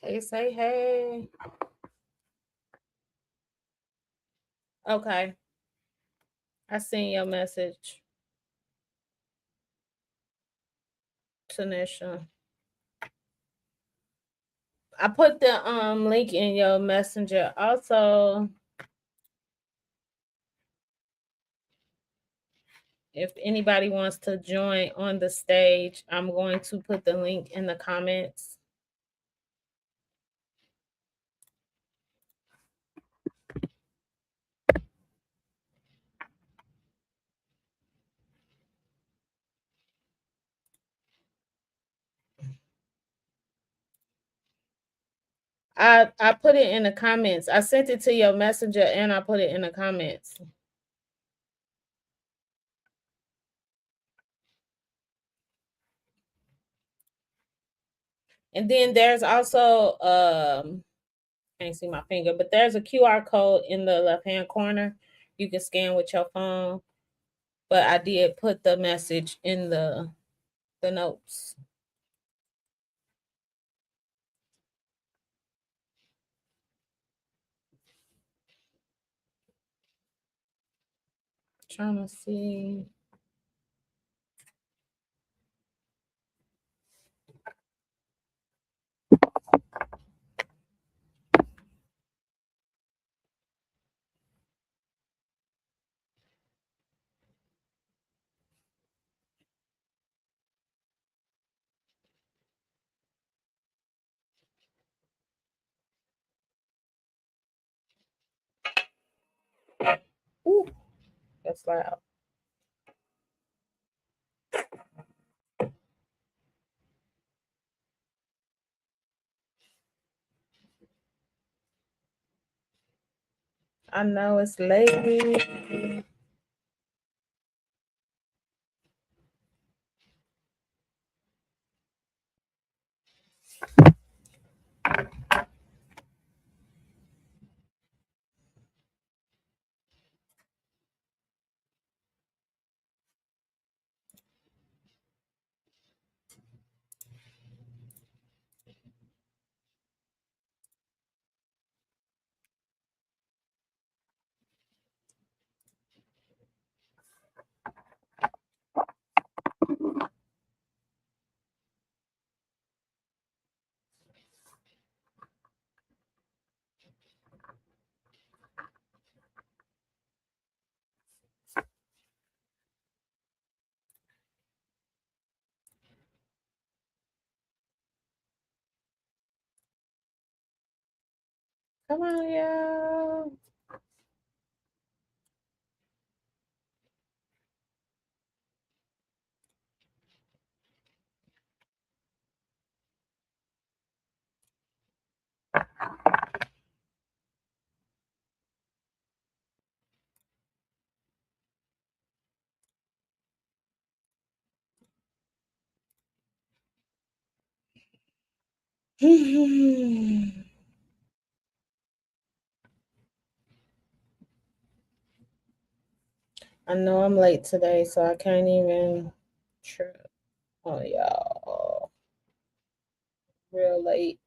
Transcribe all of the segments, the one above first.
Hey, say hey. Okay, I seen your message, Tanisha. I put the link in your messenger. Also, if anybody wants to join on the stage, I'm going to put the link in the comments. I put it in the comments. I sent it to your messenger and I put it in the comments. And then there's also can't see my finger, but there's a QR code in the left hand corner. You can scan with your phone. But I did put the message in the notes. Trying to see. Ooh, that's loud. I know it's late. Come on, y'all. I know I'm late today, so I can't even trip on y'all. Real late.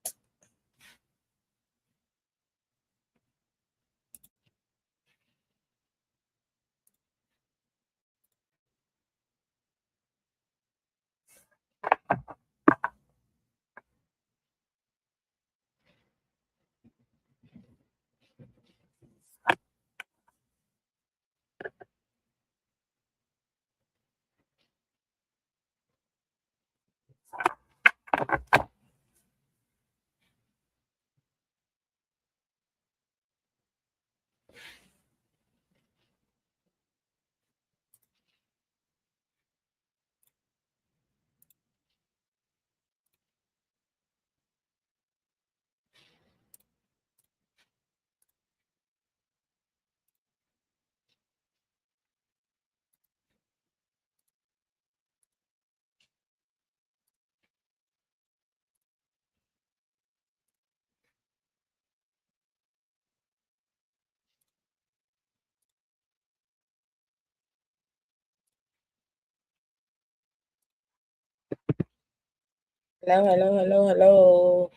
Hello, hello, hello, hello.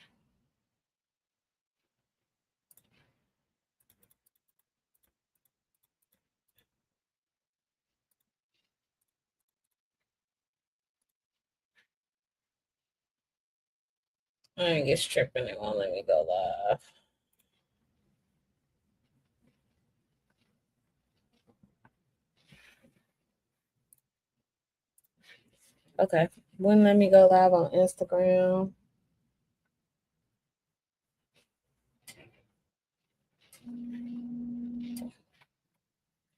I ain't get tripping. It won't let me go live. Okay. Wouldn't let me go live on Instagram.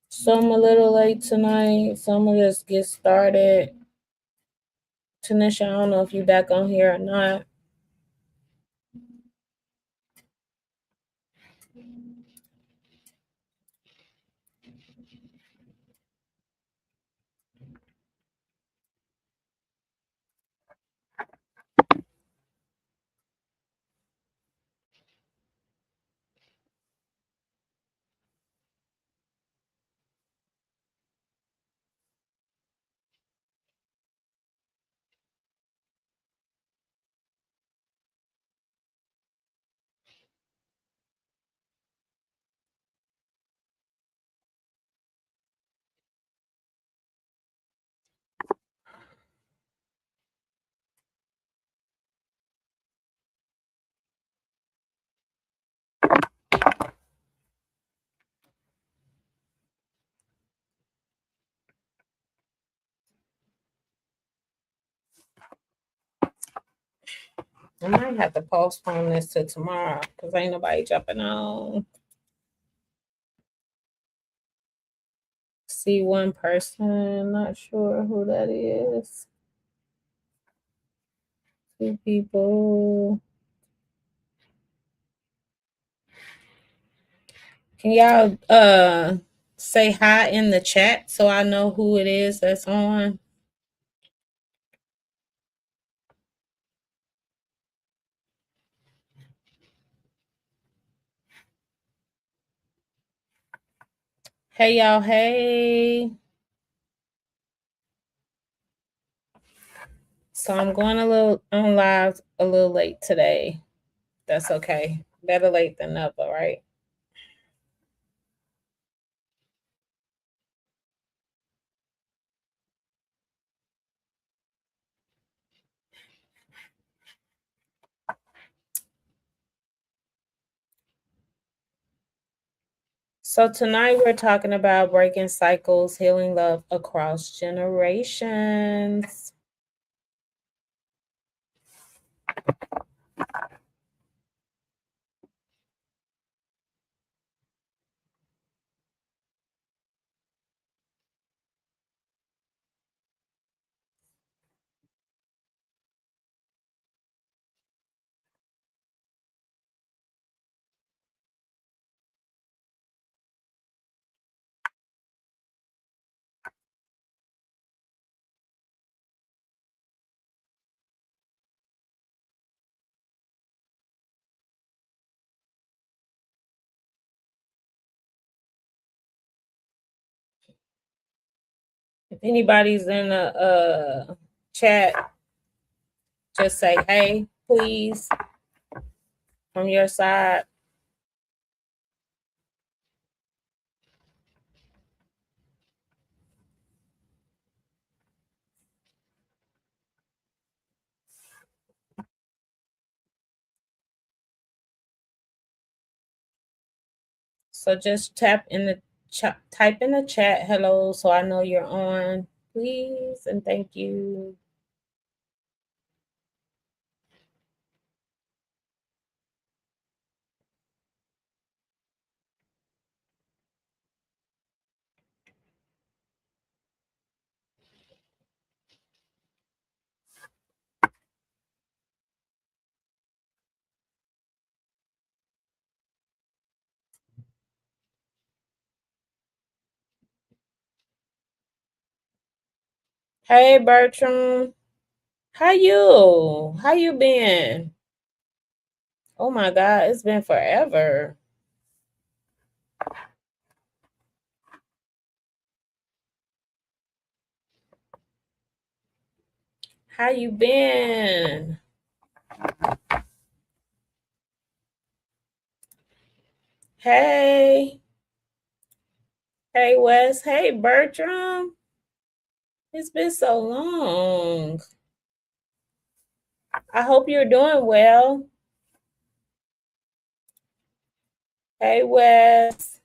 So I'm a little late tonight. So I'm gonna just get started. Tanisha, I don't know if you back on here or not. I might have to postpone this to tomorrow because ain't nobody jumping on. See one person, not sure who that is. Two people. Can y'all say hi in the chat so I know who it is that's on? Hey y'all, hey. So I'm going on live a little late today. That's okay. Better late than never, right? So tonight we're talking about breaking cycles, healing love across generations. If anybody's in the chat, just say hey, please, from your side. So just type in the chat hello so I know you're on, please, and thank you. Hey Bertram, how you been? Oh my god, it's been forever. How you been? Hey. Hey, Wes. Hey, Bertram. It's been so long. I hope you're doing well. Hey, Wes.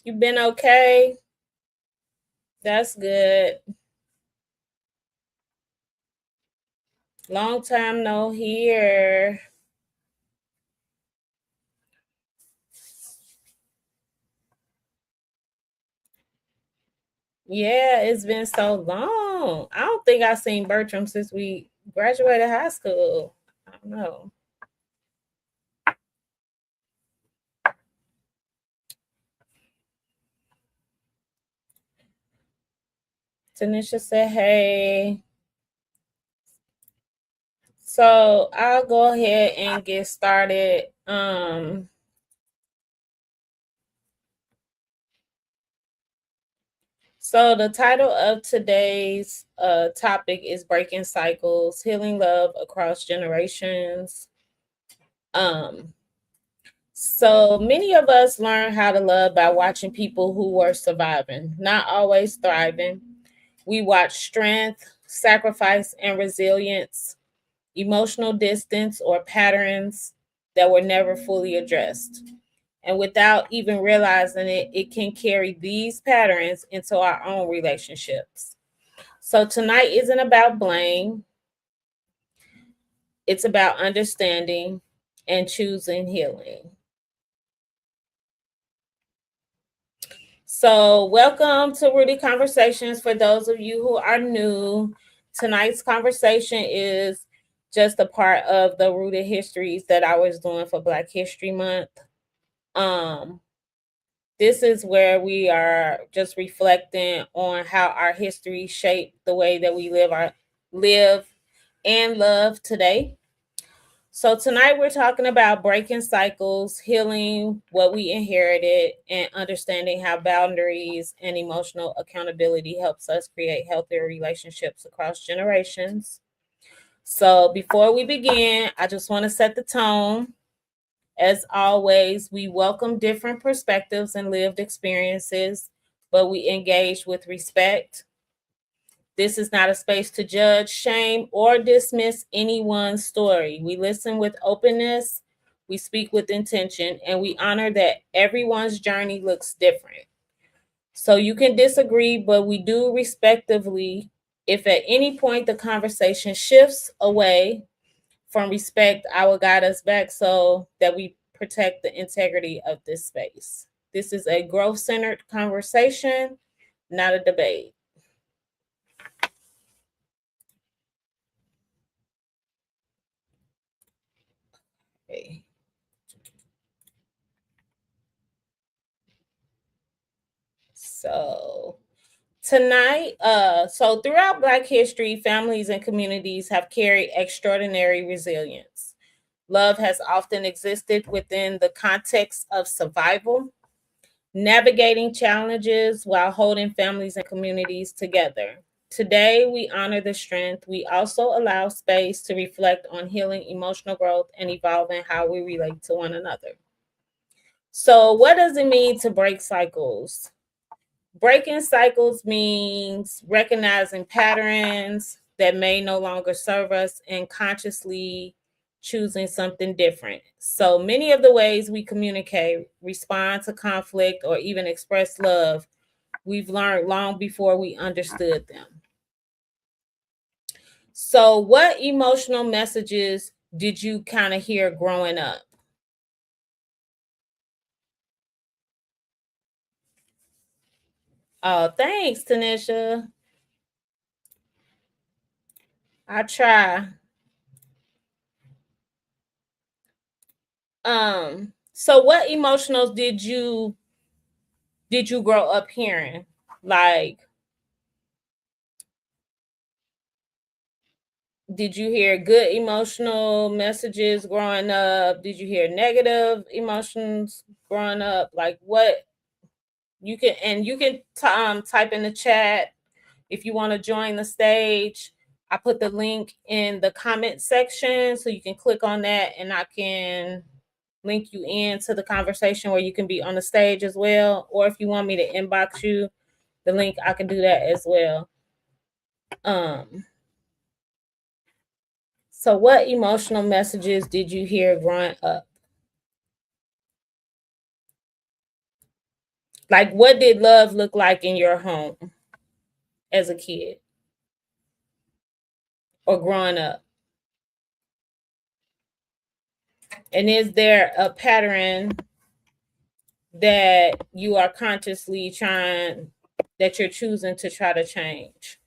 You been okay? That's good. Long time no hear. Yeah, it's been so long. I don't think I've seen Bertram since we graduated high school. I don't know. Tanisha said, hey. So I'll go ahead and get started. So the title of today's topic is Breaking Cycles, Healing Love Across Generations. Um, so many of us learn how to love by watching people who were surviving, not always thriving. We watch strength, sacrifice, and resilience, emotional distance, or patterns that were never fully addressed. And without even realizing it, it can carry these patterns into our own relationships. So tonight isn't about blame, it's about understanding and choosing healing. So, welcome to Rudy Conversations. For those of you who are new, tonight's conversation is just a part of the Rooted Histories that I was doing for Black History Month. Um, this is where we are just reflecting on how our history shaped the way that we live and love today. So tonight we're talking about breaking cycles, healing what we inherited, and understanding how boundaries and emotional accountability helps us create healthier relationships across generations. So before we begin, I just want to set the tone. As always, we welcome different perspectives and lived experiences, but we engage with respect. This is not a space to judge, shame, or dismiss anyone's story. We listen with openness, we speak with intention, and we honor that everyone's journey looks different. So you can disagree, but we do respectively. If at any point the conversation shifts away from respect, I will guide us back so that we protect the integrity of this space. This is a growth centered conversation, not a debate. Okay. So tonight, so throughout Black history, families and communities have carried extraordinary resilience. Love has often existed within the context of survival, navigating challenges while holding families and communities together. Today, we honor the strength. We also allow space to reflect on healing emotional growth and evolving how we relate to one another. So, what does it mean to break cycles? Breaking cycles means recognizing patterns that may no longer serve us and consciously choosing something different. So many of the ways we communicate, respond to conflict, or even express love, we've learned long before we understood them. So, what emotional messages did you kind of hear growing up? Oh, thanks, Tanisha. I try. So what emotionals did you grow up hearing? Like, did you hear good emotional messages growing up? Did you hear negative emotions growing up? Like, what? You can type in the chat if you want to join the stage. I put the link in the comment section so you can click on that and I can link you into the conversation where you can be on the stage as well. Or if you want me to inbox you the link, I can do that as well. So what emotional messages did you hear growing up? Like, what did love look like in your home as a kid or growing up? And is there a pattern that you are consciously that you're choosing to try to change?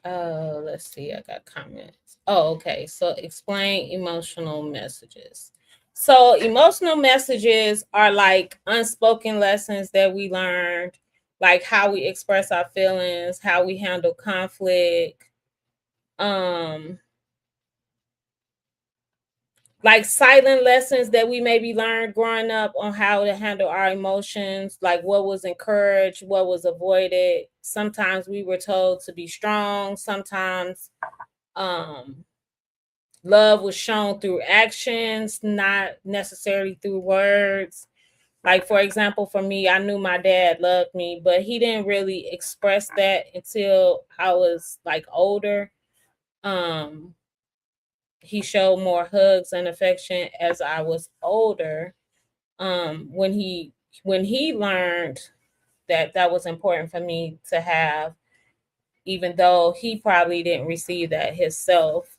Let's see. I got comments. Oh, okay. So explain emotional messages. So emotional messages are like unspoken lessons that we learned, like how we express our feelings, how we handle conflict, um, like silent lessons that we maybe learned growing up on how to handle our emotions, like what was encouraged, what was avoided. Sometimes we were told to be strong, sometimes um love was shown through actions, not necessarily through words. Like, for example, for me, I knew my dad loved me, but he didn't really express that until I was like older. Um, he showed more hugs and affection as I was older. When he learned that that was important for me to have, even though he probably didn't receive that himself.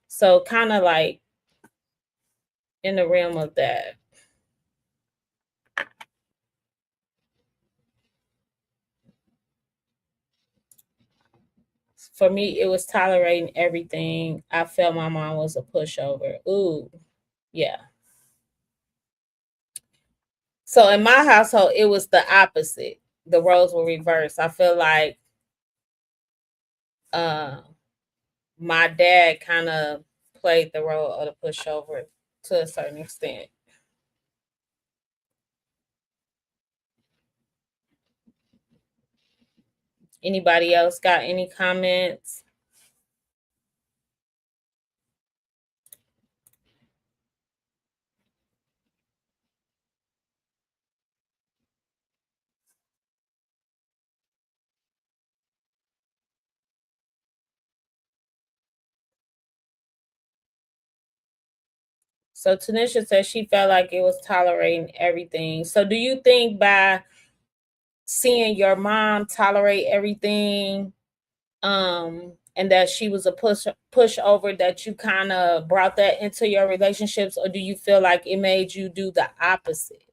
So kind of like in the realm of that. For me, it was tolerating everything. I felt my mom was a pushover. Ooh, yeah. So in my household, it was the opposite. The roles were reversed. I feel like uh, my dad kind of played the role of the pushover to a certain extent. Anybody else got any comments? So Tanisha said she felt like it was tolerating everything. So do you think by seeing your mom tolerate everything, and that she was a pushover, that you kind of brought that into your relationships, or do you feel like it made you do the opposite?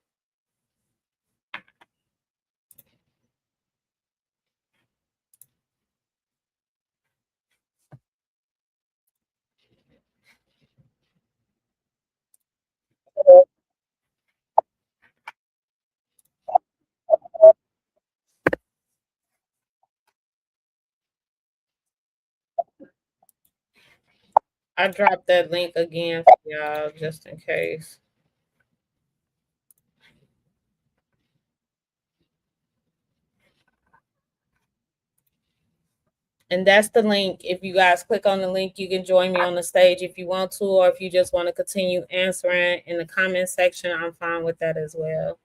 I dropped that link again for y'all just in case. And that's the link. If you guys click on the link, you can join me on the stage if you want to, or if you just want to continue answering in the comment section, I'm fine with that as well.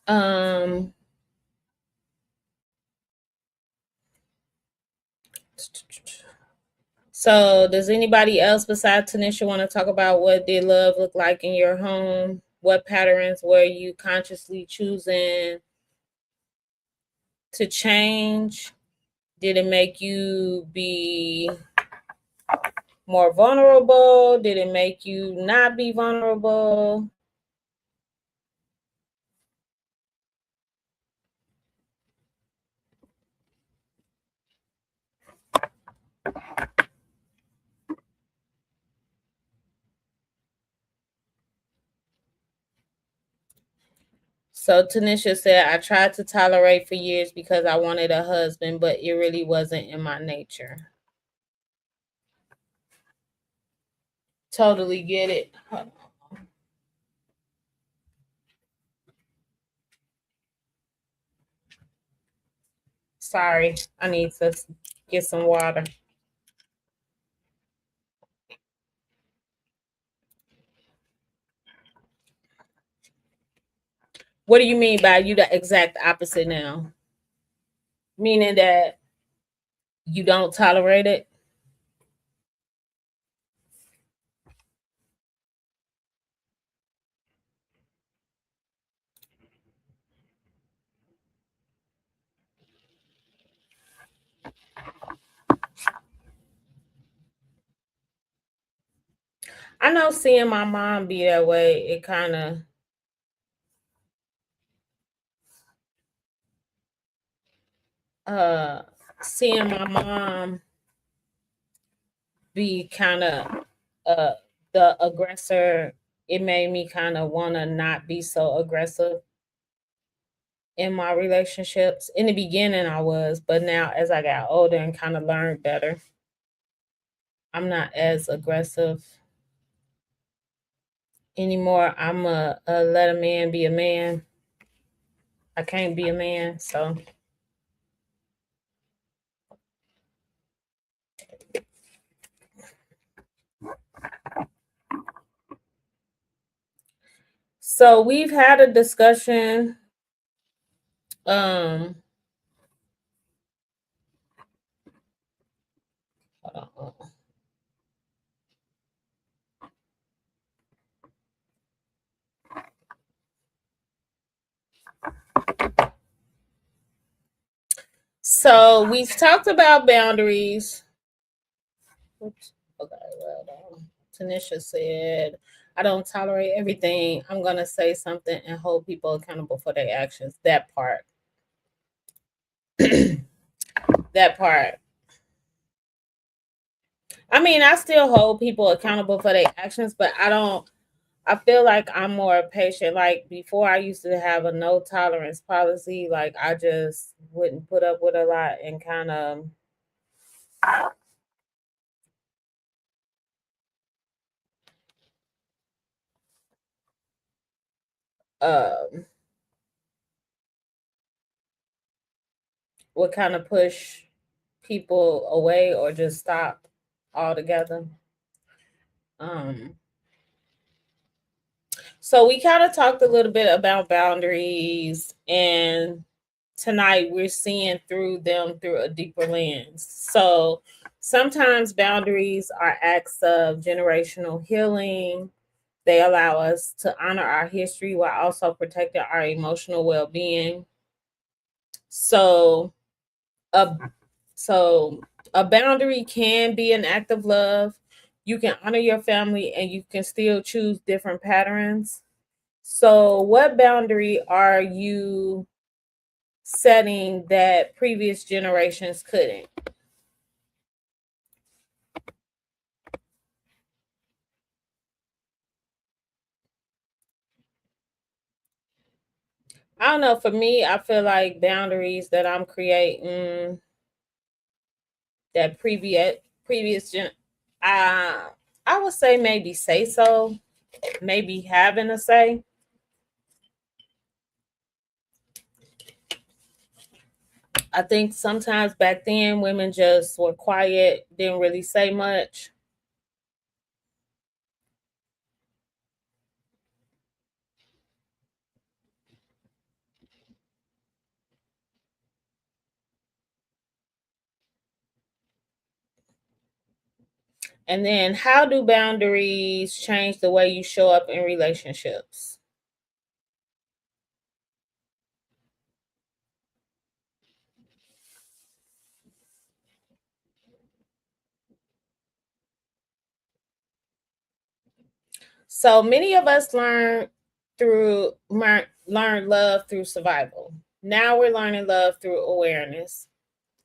Um, So, does anybody else besides Tanisha want to talk about what did love look like in your home? What patterns were you consciously choosing to change? Did it make you be more vulnerable? Did it make you not be vulnerable? So Tanisha said, I tried to tolerate for years because I wanted a husband, but it really wasn't in my nature. Totally get it. Sorry, I need to get some water. What do you mean by you the exact opposite now? Meaning that you don't tolerate it? I know seeing my mom be that way, it kind of uh seeing my mom be kind of uh the aggressor, it made me kind of want to not be so aggressive in my relationships. In the beginning I was, but now as I got older and kind of learned better, I'm not as aggressive anymore. I'm a let a man be a man. I can't be a man, so we've had a discussion. Um, so we've talked about boundaries. Oops. Okay, well, Tanisha said, I don't tolerate everything. I'm going to say something and hold people accountable for their actions. That part. That part. I mean, I still hold people accountable for their actions, but I feel like I'm more patient. Like before, I used to have a no tolerance policy. Like I just wouldn't put up with a lot and kind of um would kind of push people away or just stop altogether. Um, so we kind of talked a little bit about boundaries, and tonight we're seeing through them through a deeper lens. So sometimes boundaries are acts of generational healing. They allow us to honor our history while also protecting our emotional well-being. So a so a boundary can be an act of love. You can honor your family and you can still choose different patterns. So what boundary are you setting that previous generations couldn't? I don't know. For me, I feel like boundaries that I'm creating that previous gen, uh, I would say maybe say so, maybe having a say. I think sometimes back then women just were quiet, didn't really say much. And then how do boundaries change the way you show up in relationships? So many of us learn love through survival. Now we're learning love through awareness.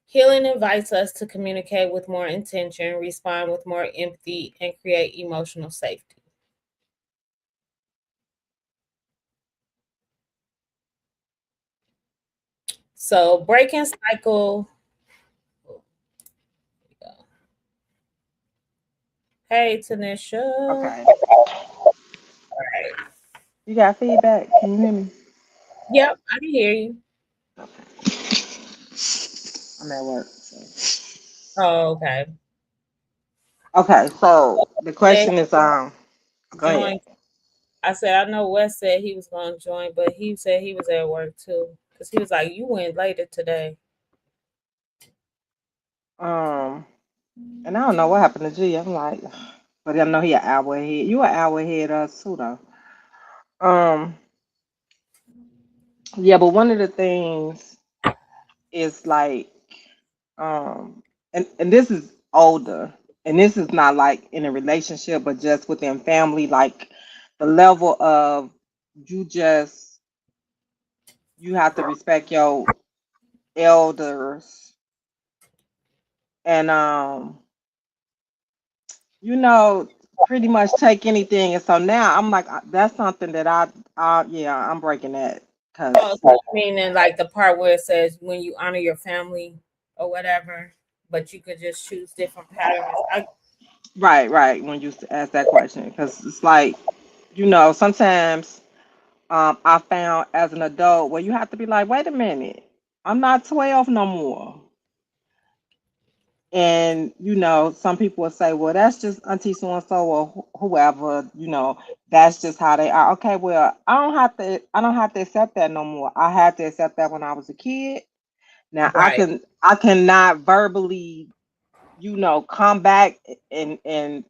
Healing invites us to communicate with more intention, respond with more empathy, and create emotional safety. So breaking cycle. Hey Tanisha. All Okay. right. You got feedback? Can you hear me? Yep, I can hear you. Okay. I'm at work. So. Oh, okay. Okay. So the Said question is, go ahead. join. I said I know Wes said he was going to join, but he said he was at work too because he was like, "You went later today." Um, and I don't know what happened to G. I'm like, but I know he an hour ahead. You an hour ahead of us too, though. Um, yeah, but one of the things is like, and this is older, and this is not like in a relationship, but just within family, like the level of you just you have to respect your elders and you know pretty much take anything. And so now I'm like that's something that yeah, I'm breaking that because Oh, so you meaning like the part where it says when you honor your family or whatever, but you could just choose different patterns. right when you ask that question, because it's like sometimes I found as an adult where you have to be like, wait a minute, I'm not 12 no more. And some people will say, well, that's just auntie so and so or whoever, that's just how they are. Okay, well, I don't have to accept that no more. I had to accept that when I was a kid. Now Right, I cannot verbally, come back and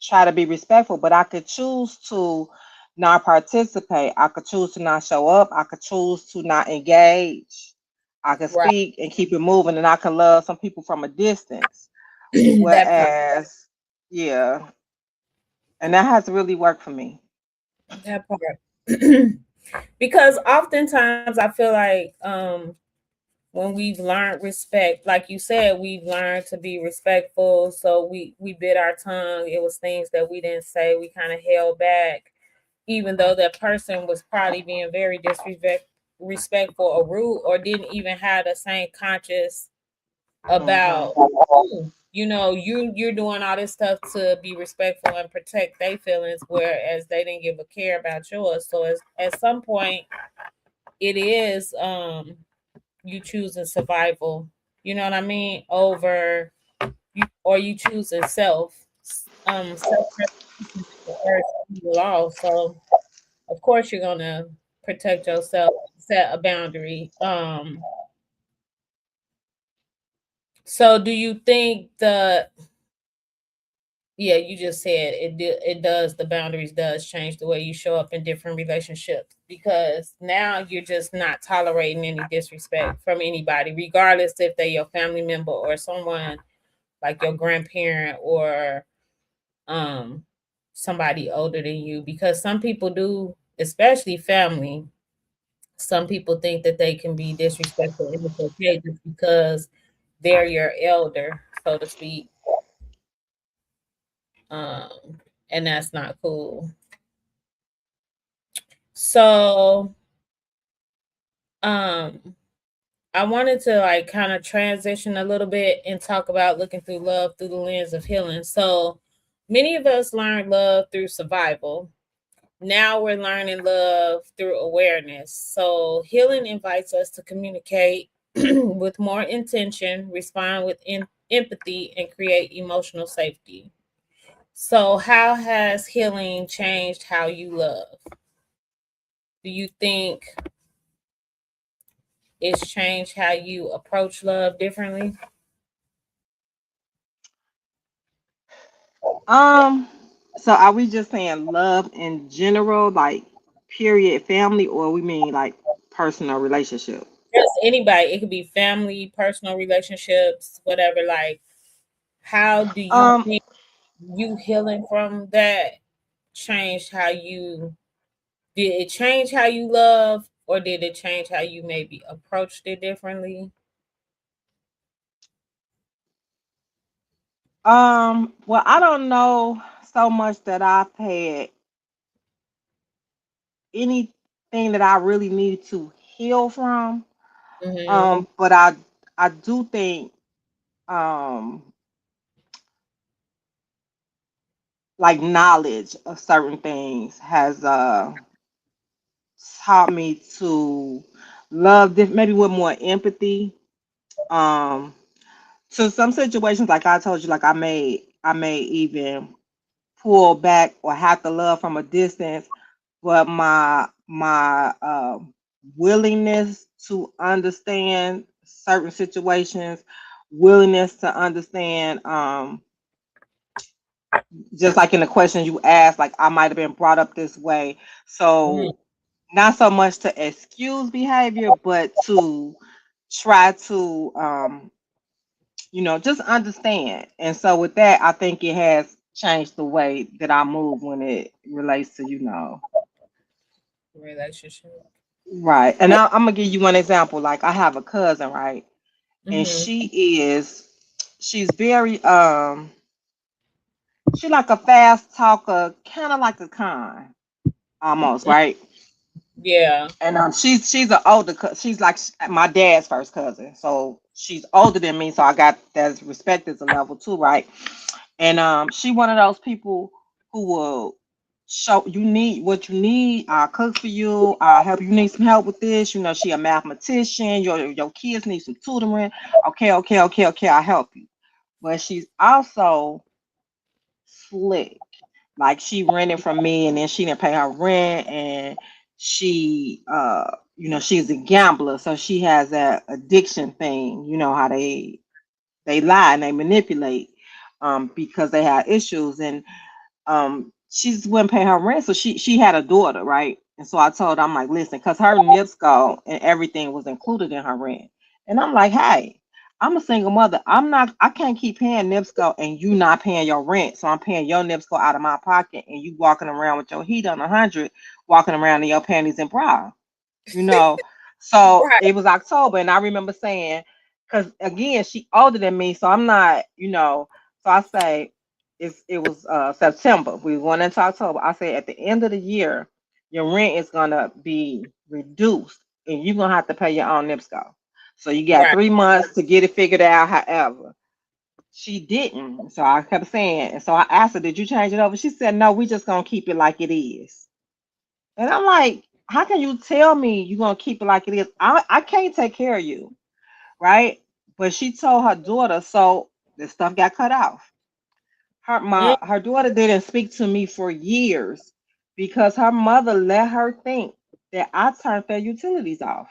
try to be respectful, but I could choose to not participate. I could choose to not show up. I could choose to not engage. I could right. speak and keep it moving, and I can love some people from a distance. That part. Whereas, yeah, and that has really worked for me. That part. Because oftentimes I feel like when we've learned respect, like you said, we've learned to be respectful. So we bit our tongue. It was things that we didn't say. We kind of held back, even though that person was probably being very respectful or rude, or didn't even have the same conscious about Hmm. you're doing all this stuff to be respectful and protect their feelings, whereas they didn't give a care about yours. So at some point it is you choosing survival, you know what I mean, over you, or you choosing self-preservation law. So of course you're gonna protect yourself, set a boundary. So do you think yeah, you just said it does, the boundaries does change the way you show up in different relationships, because now you're just not tolerating any disrespect from anybody, regardless if they're your family member or someone like your grandparent or um somebody older than you, because some people do, especially family. Some people think that they can be disrespectful and it's okay just because they're your elder, so to speak. And that's not cool. So, um, I wanted to like kind of transition a little bit and talk about looking through love through the lens of healing. So, many of us learned love through survival. Now we're learning love through awareness. So, healing invites us to communicate with more intention, respond with empathy, and create emotional safety. So, how has healing changed how you love? Do you think it's changed how you approach love differently? Um, so are we just saying love in general, like period, family, or we mean like personal relationship? Just anybody. It could be family, personal relationships, whatever. Like, how do you Um, think you healing from that changed how you did it change how you love, or did it change how you maybe approached it differently? well, I don't know so much that I've had anything that I really need to heal from. Hmm. But I do think um like knowledge of certain things has taught me to love maybe with more empathy. Um so some situations like I told you, like I may even pull back or have to love from a distance, but my willingness to understand certain situations, willingness to understand just like in the question you asked, like I might have been brought up this way. Hmm. So not so much to excuse behavior, but to try to just understand. And so with that, I think it has changed the way that I move when it relates to, Relationship. right. And I'm gonna give you one example. Like I have a cousin, right? And Hmm. she's very she like a fast talker, kind of like a con almost, right? Yeah. And she's an older she's like my dad's first cousin, so she's older than me, so I got that respect as a level too, right? And she one of those people who will show you need what you need. I'll cook for you. I'll help you need some help with this. She a mathematician. Your kids need some tutoring. Okay, okay, okay, okay. I'll help you. But she's also slick. Like she rented from me and then she didn't pay her rent and she she's a gambler, so she has that addiction thing, how they lie and they manipulate because they have issues. And she just wouldn't pay her rent, so she had a daughter, right? And so I told her, I'm like, listen, because her NIPSCO and everything was included in her rent. And I'm like, hey, I'm a single mother. I can't keep paying NIPSCO and you not paying your rent. So I'm paying your NIPSCO out of my pocket and you walking around with your heat on 100, walking around in your panties and bra you know. So Right. it was October, and I remember saying, because again, she older than me, so I'm not. So I say it was September. We went into October. I say at the end of the year, your rent is gonna be reduced, and you're gonna have to pay your own NIPSCO. So you got Right. 3 months to get it figured out. However, she didn't. So I kept saying, and so I asked her, "Did you change it over?" She said, "No, we just gonna keep it like it is." And I'm like, how can you tell me you're gonna keep it like it is? I can't take care of you, right? But she told her daughter, so the stuff got cut off. Mm. Her daughter didn't speak to me for years because her mother let her think that I turned their utilities off.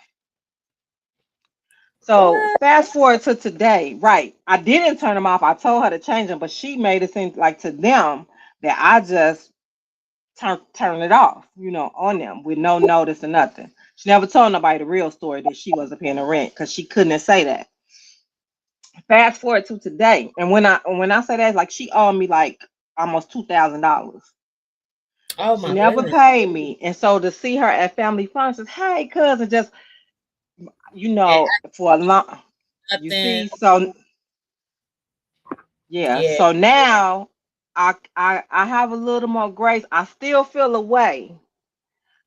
So What? fast forward to today, right? I didn't turn them off. I told her to change them, but she made it seem like to them that I just turn it off, on them with no notice or nothing. She never told nobody the real story that she wasn't paying the rent because she couldn't say that. Fast forward to today, and when I say that, like she owed me like almost $2,000. Oh She my never goodness. paid me, and so to see her at family functions, hey cousin, just And for a long, you nothing. see, so yeah, Yeah. so now I have a little more grace. I still feel a way.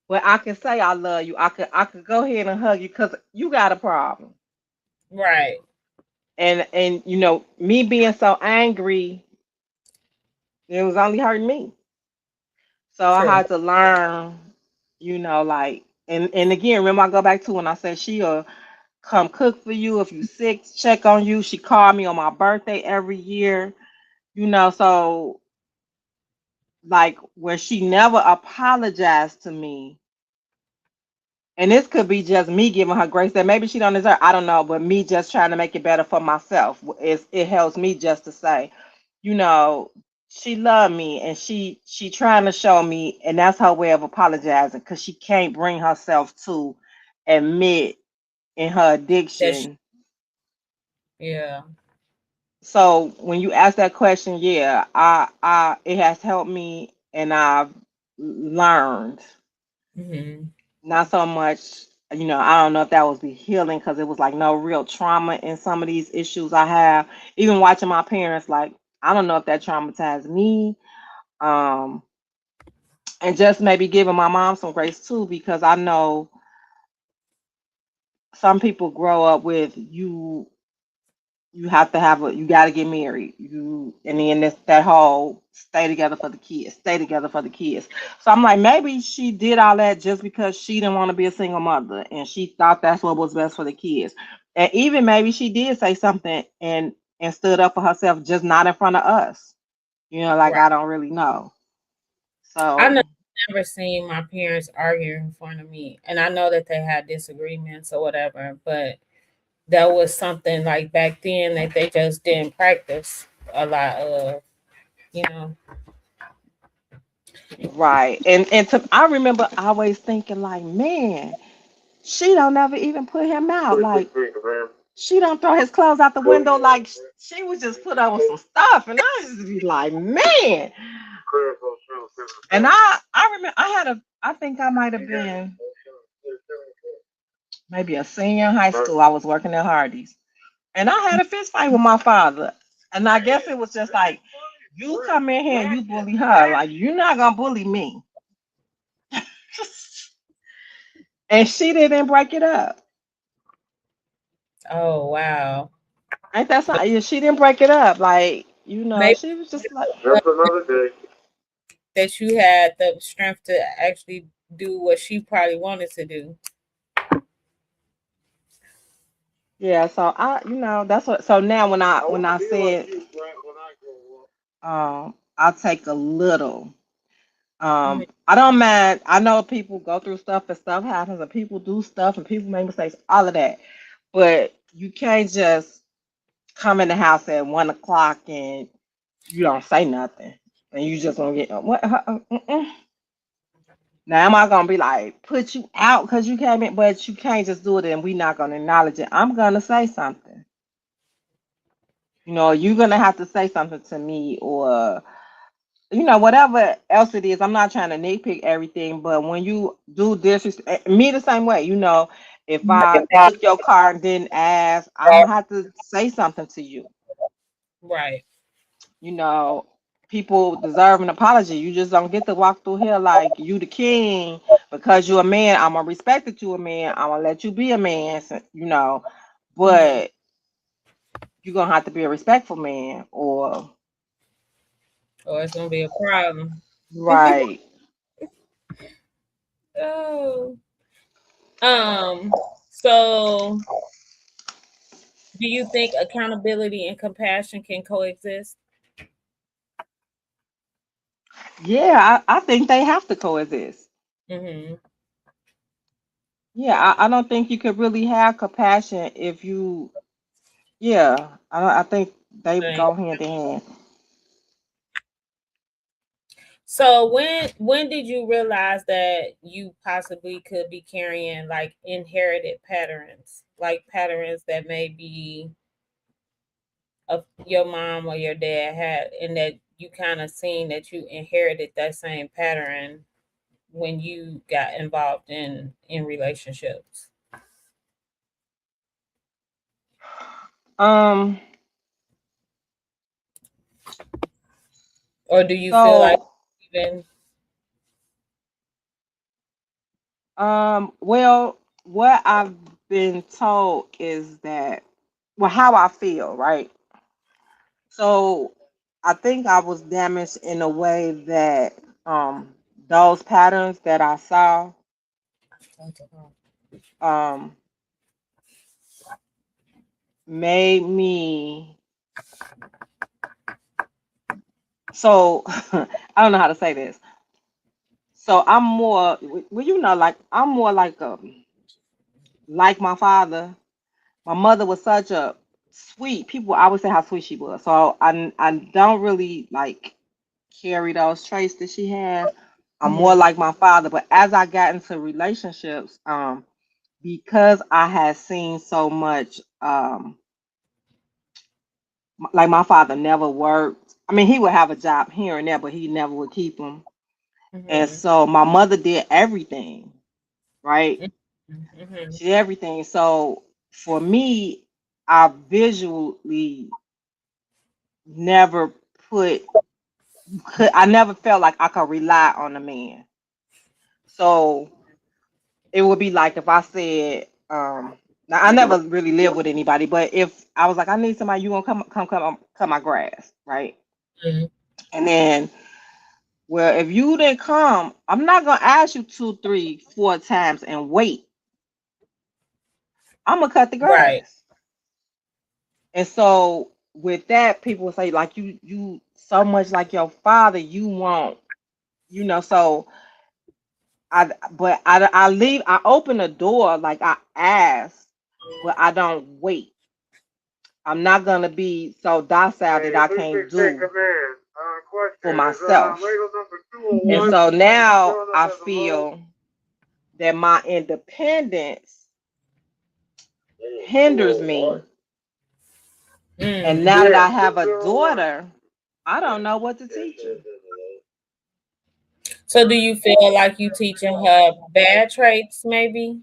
But I can say I love you. I could go ahead and hug you because you got a problem. Right. And me being so angry, it was only hurting me. So I True. had to learn, like and again, remember I go back to when I said she'll come cook for you if you sick, check on you. She called me on my birthday every year, so like where she never apologized to me. And this could be just me giving her grace that maybe she don't deserve. I don't know, but me just trying to make it better for myself. It helps me just to say, you know, she loved me, and she trying to show me, and that's her way of apologizing because she can't bring herself to admit in her That she, addiction. yeah. So when you ask that question, yeah, I it has helped me, and I've learned. Hmm. Not so much, I don't know if that was the healing because it was like no real trauma in some of these issues I have. Even watching my parents, like, I don't know if that traumatized me. Um, and just maybe giving my mom some grace too, because I know some people grow up with you have to you got to get married, and then that whole stay together for the kids, stay together for the kids. So I'm like, maybe she did all that just because she didn't want to be a single mother, and she thought that's what was best for the kids. And even maybe she did say something and stood up for herself, just not in front of us. Like, Right. I don't really know. I know, So never seen my parents argue in front of me, and I know that they had disagreements or whatever, but that was something like back then that they just didn't practice a lot of, you know. right, I remember always thinking like, man, she don't never even put him out. Like, she don't throw his clothes out the window. Like, she would just put on some stuff, and I used to be like, man. And I remember I think I might have been maybe a senior in high school. I was working at Hardee's, and I had a fist fight with my father. And I guess it was just like, you come in here and you bully her, like, you're not gonna bully me. And she didn't break it up. Oh wow. Ain't that something? Yeah, she didn't break it up. Like, Maybe she was just like, that you had the strength to actually do what she probably wanted to do. yeah. So that's what. So now when I said, I'll take a little. Mhm. I don't mind. I know people go through stuff and stuff happens and people do stuff and people make mistakes, all of that. But you can't just come in the house at 1 o'clock and you don't say nothing and you just gonna get what? Now am I gonna be like put you out because you came in? But you can't just do it and we not gonna acknowledge it. I'm gonna say something. You're gonna have to say something to me, or whatever else it is. I'm not trying to nitpick everything, but when you do disrespect me the same way, if I took your car and didn't ask, I'm gonna have to say something to you. Right. You know, People deserve an apology. You just don't get to walk through here like you the king because you're a man. I'm gonna respect that you a man. I'm gonna let you be a man, Hmm. but you're gonna have to be a respectful man, or Or it's gonna be a problem. right. Oh. So do you think accountability and compassion can coexist? Yeah, I think they have to coexist. Mm-hmm. Yeah, I don't think you could really have compassion if you. Yeah, I think they Thing. go hand in hand. So when did you realize that you possibly could be carrying like inherited patterns, like patterns that maybe of your mom or your dad had, and that you kind of seen that you inherited that same pattern when you got involved in relationships? Um. Or do you feel like So, even well, what I've been told is that, well, how I feel, right? So, I think I was damaged in a way that those patterns that I saw um made me. So, I don't know how to say this. So I'm more, well, like I'm more like my father. My mother was such a sweet. People always say how sweet she was. So I don't really like. carry those traits that she has. I'm more like my father. But as I got into relationships, because I had seen so much, like my father never worked. I mean, he would have a job here and there, but he never would keep them. And so my mother did everything, right? She did everything. So for me, I visually never I never felt like I could rely on a man. So it would be like if I said, now I never really lived with anybody, but if I was like, I need somebody, you gonna come cut my grass, right? And then, well, if you didn't come, I'm not gonna ask you 2, 3, 4 times and wait. I'm gonna cut the grass. Right. And so with that, people will say like you so much like your father, you won't, so I open the door, like I ask, but I don't wait. I'm not gonna be so docile that I can't do for myself. And so now I feel that my independence hinders me. And now that I have a daughter, I don't know what to teach her. So do you feel like you teaching her bad traits, maybe?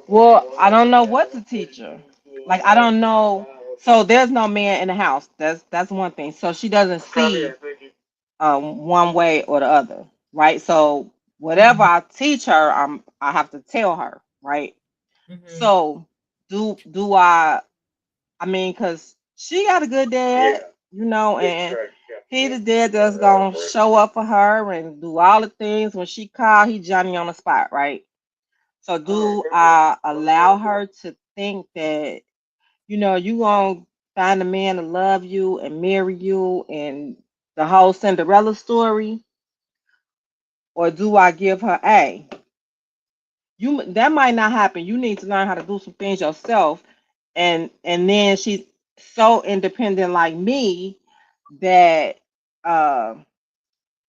Well, I don't know what to teach her. Like I don't know. So there's no man in the house. That's one thing. So she doesn't see one way or the other, right? So whatever I teach her, I have to tell her, right? So do I mean, because she got a good dad, and he the dad that's gonna show up for her and do all the things. When she call, he Johnny on the spot, right? So do I allow her to think that, you gonna find a man to love you and marry you and the whole Cinderella story? Or do I give her, hey, that might not happen. You need to learn how to do some things yourself. And then she's so independent like me that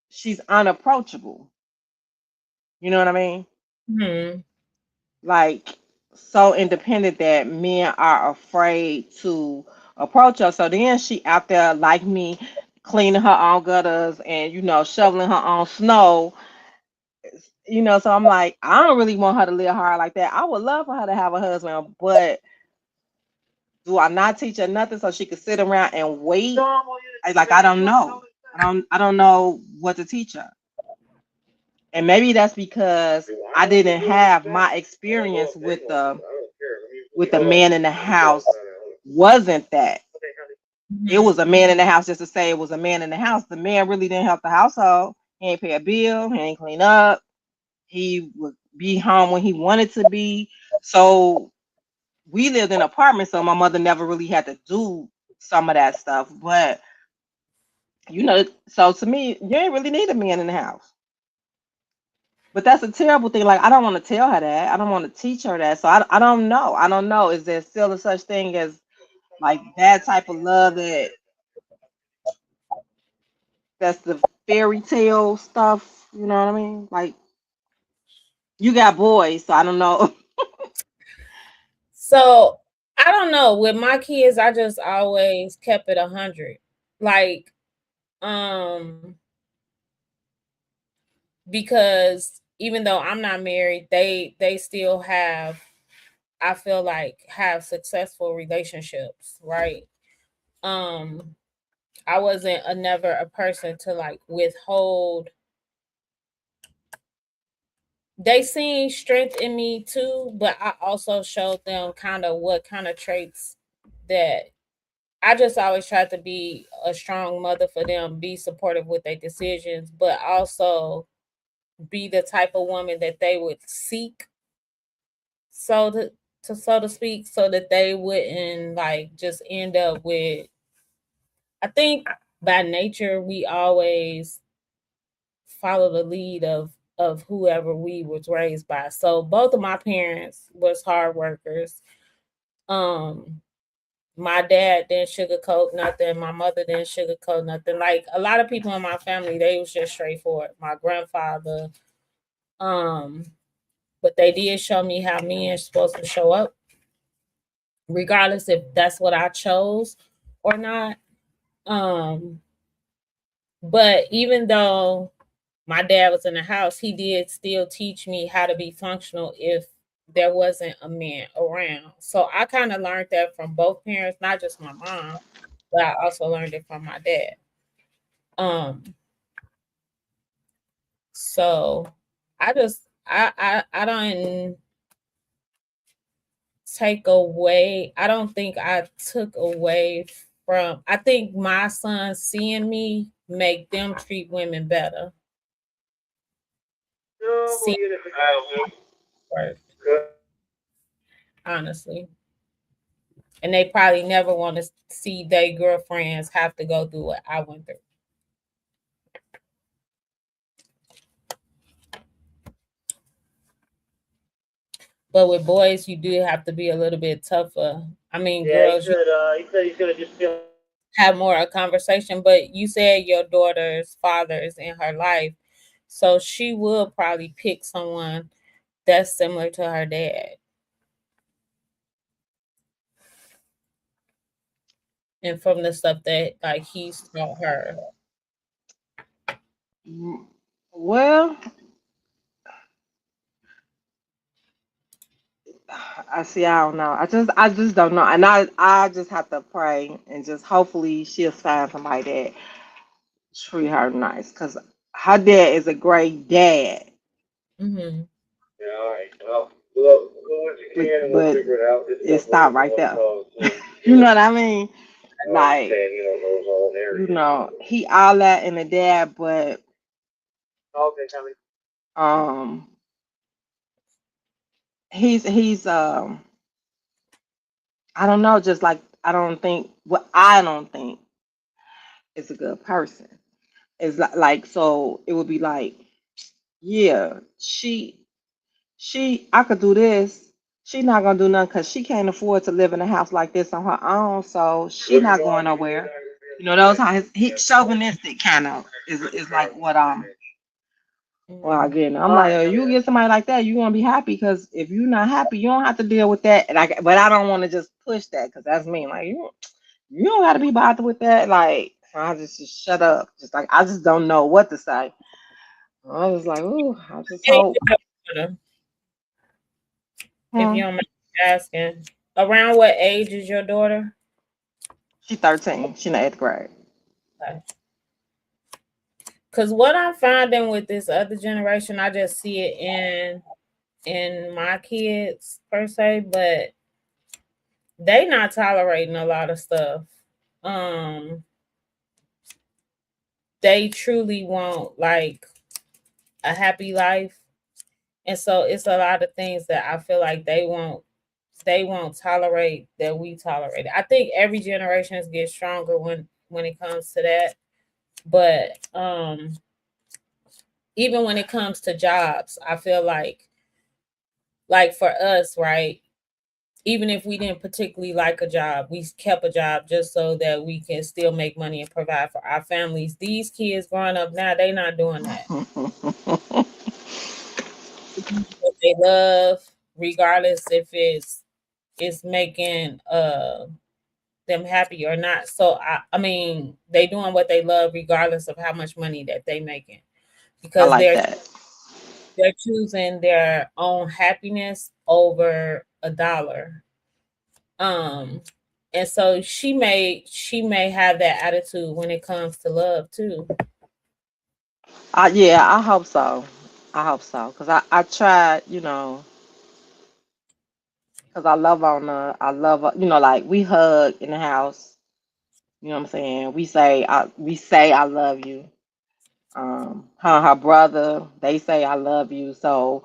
she's unapproachable. You know what I mean? Like so independent that men are afraid to approach her. So then she out there like me, cleaning her own gutters and shoveling her own snow. So I'm like, I don't really want her to live hard like that. I would love for her to have a husband, but do I not teach her nothing so she could sit around and wait? I don't know. I don't know what to teach her. And maybe that's because I didn't have my experience with the man in the house wasn't that. It was a man in the house just to say it was a man in the house. The man really didn't help the household. He ain't pay a bill. He ain't clean up. He would be home when he wanted to be. So we lived in an apartment, so my mother never really had to do some of that stuff. But so to me, you ain't really need a man in the house. But that's a terrible thing. Like I don't want to tell her that. I don't want to teach her that. So I don't know. I don't know. Is there still a such thing as like that type of love that's the fairy tale stuff? You know what I mean? Like you got boys, so I don't know. So I don't know. With my kids, I just always kept it 100. Like, because even though I'm not married, they still have, I feel like, have successful relationships, right? I wasn't never a person to like withhold. They seen strength in me too, but I also showed them kind of what kind of traits that I just always tried to be a strong mother for them, be supportive with their decisions, but also be the type of woman that they would seek, so so to speak, so that they wouldn't like just end up with. I think by nature we always follow the lead of whoever we was raised by. So both of my parents was hard workers. Um my dad didn't sugarcoat nothing. My mother didn't sugarcoat nothing. Like a lot of people in my family, they was just straightforward. My grandfather, um, but they did show me how men are supposed to show up, regardless if that's what I chose or not. Um, but even though my dad was in the house, he did still teach me how to be functional if there wasn't a man around. So I kind of learned that from both parents, not just my mom, but I also learned it from my dad. Um, so I don't take away. I don't think I took away from. I think my sons seeing me make them treat women better. See, honestly, and they probably never want to see their girlfriends have to go through what I went through. But with boys, you do have to be a little bit tougher. I mean, yeah, girls, he said he's gonna just be have more a conversation. But you said your daughter's father is in her life, so she will probably pick someone that's similar to her dad. And from the stuff that like he's taught her. Well, I see. I don't know. I just don't know, and I just have to pray and just hopefully she'll find somebody that treat her nice, cause her dad is a great dad. Mm-hmm. Yeah, all right. Well, we'll do what you can and we'll figure it out. It stopped right there. You know what I mean? Like, you know, he all that in the dad, but um, he's I don't know, just like I don't think is a good person. It's like so it would be like, yeah, she I could do this. She not gonna do nothing because she can't afford to live in a house like this on her own. So she not going nowhere. You know, those how he chauvinistic kind of is like what well Mm-hmm. again I'm like you get somebody like that you gonna be happy because if you're not happy you don't have to deal with that and but I don't want to just push that because that's me like you don't got to be bothered with that like I just shut up just like I just don't know what to say. I was like, ooh, I just Hey, hope. if you Hmm. don't mind me asking, around what age is your daughter? She 13. She in the 8th grade. Because what I'm finding with this other generation, I just see it in my kids per se, but they not tolerating a lot of stuff. Um, they truly want like a happy life, and so it's a lot of things that I feel like they won't tolerate that we tolerate. I think every generation gets stronger when it comes to that, but even when it comes to jobs, I feel like for us, right? Even if we didn't particularly like a job, we kept a job just so that we can still make money and provide for our families. These kids growing up now, they not doing that. What they love, regardless if it's making them happy or not. So I mean, they doing what they love regardless of how much money that they making I because like they're that. they're choosing their own happiness over a dollar. Um, and so she may have that attitude when it comes to love too. Yeah, I hope so. I hope so. Cause I tried, cause I love on her. I love her. Like we hug in the house. You know what I'm saying? We say I love you. Her and her brother, they say I love you. So,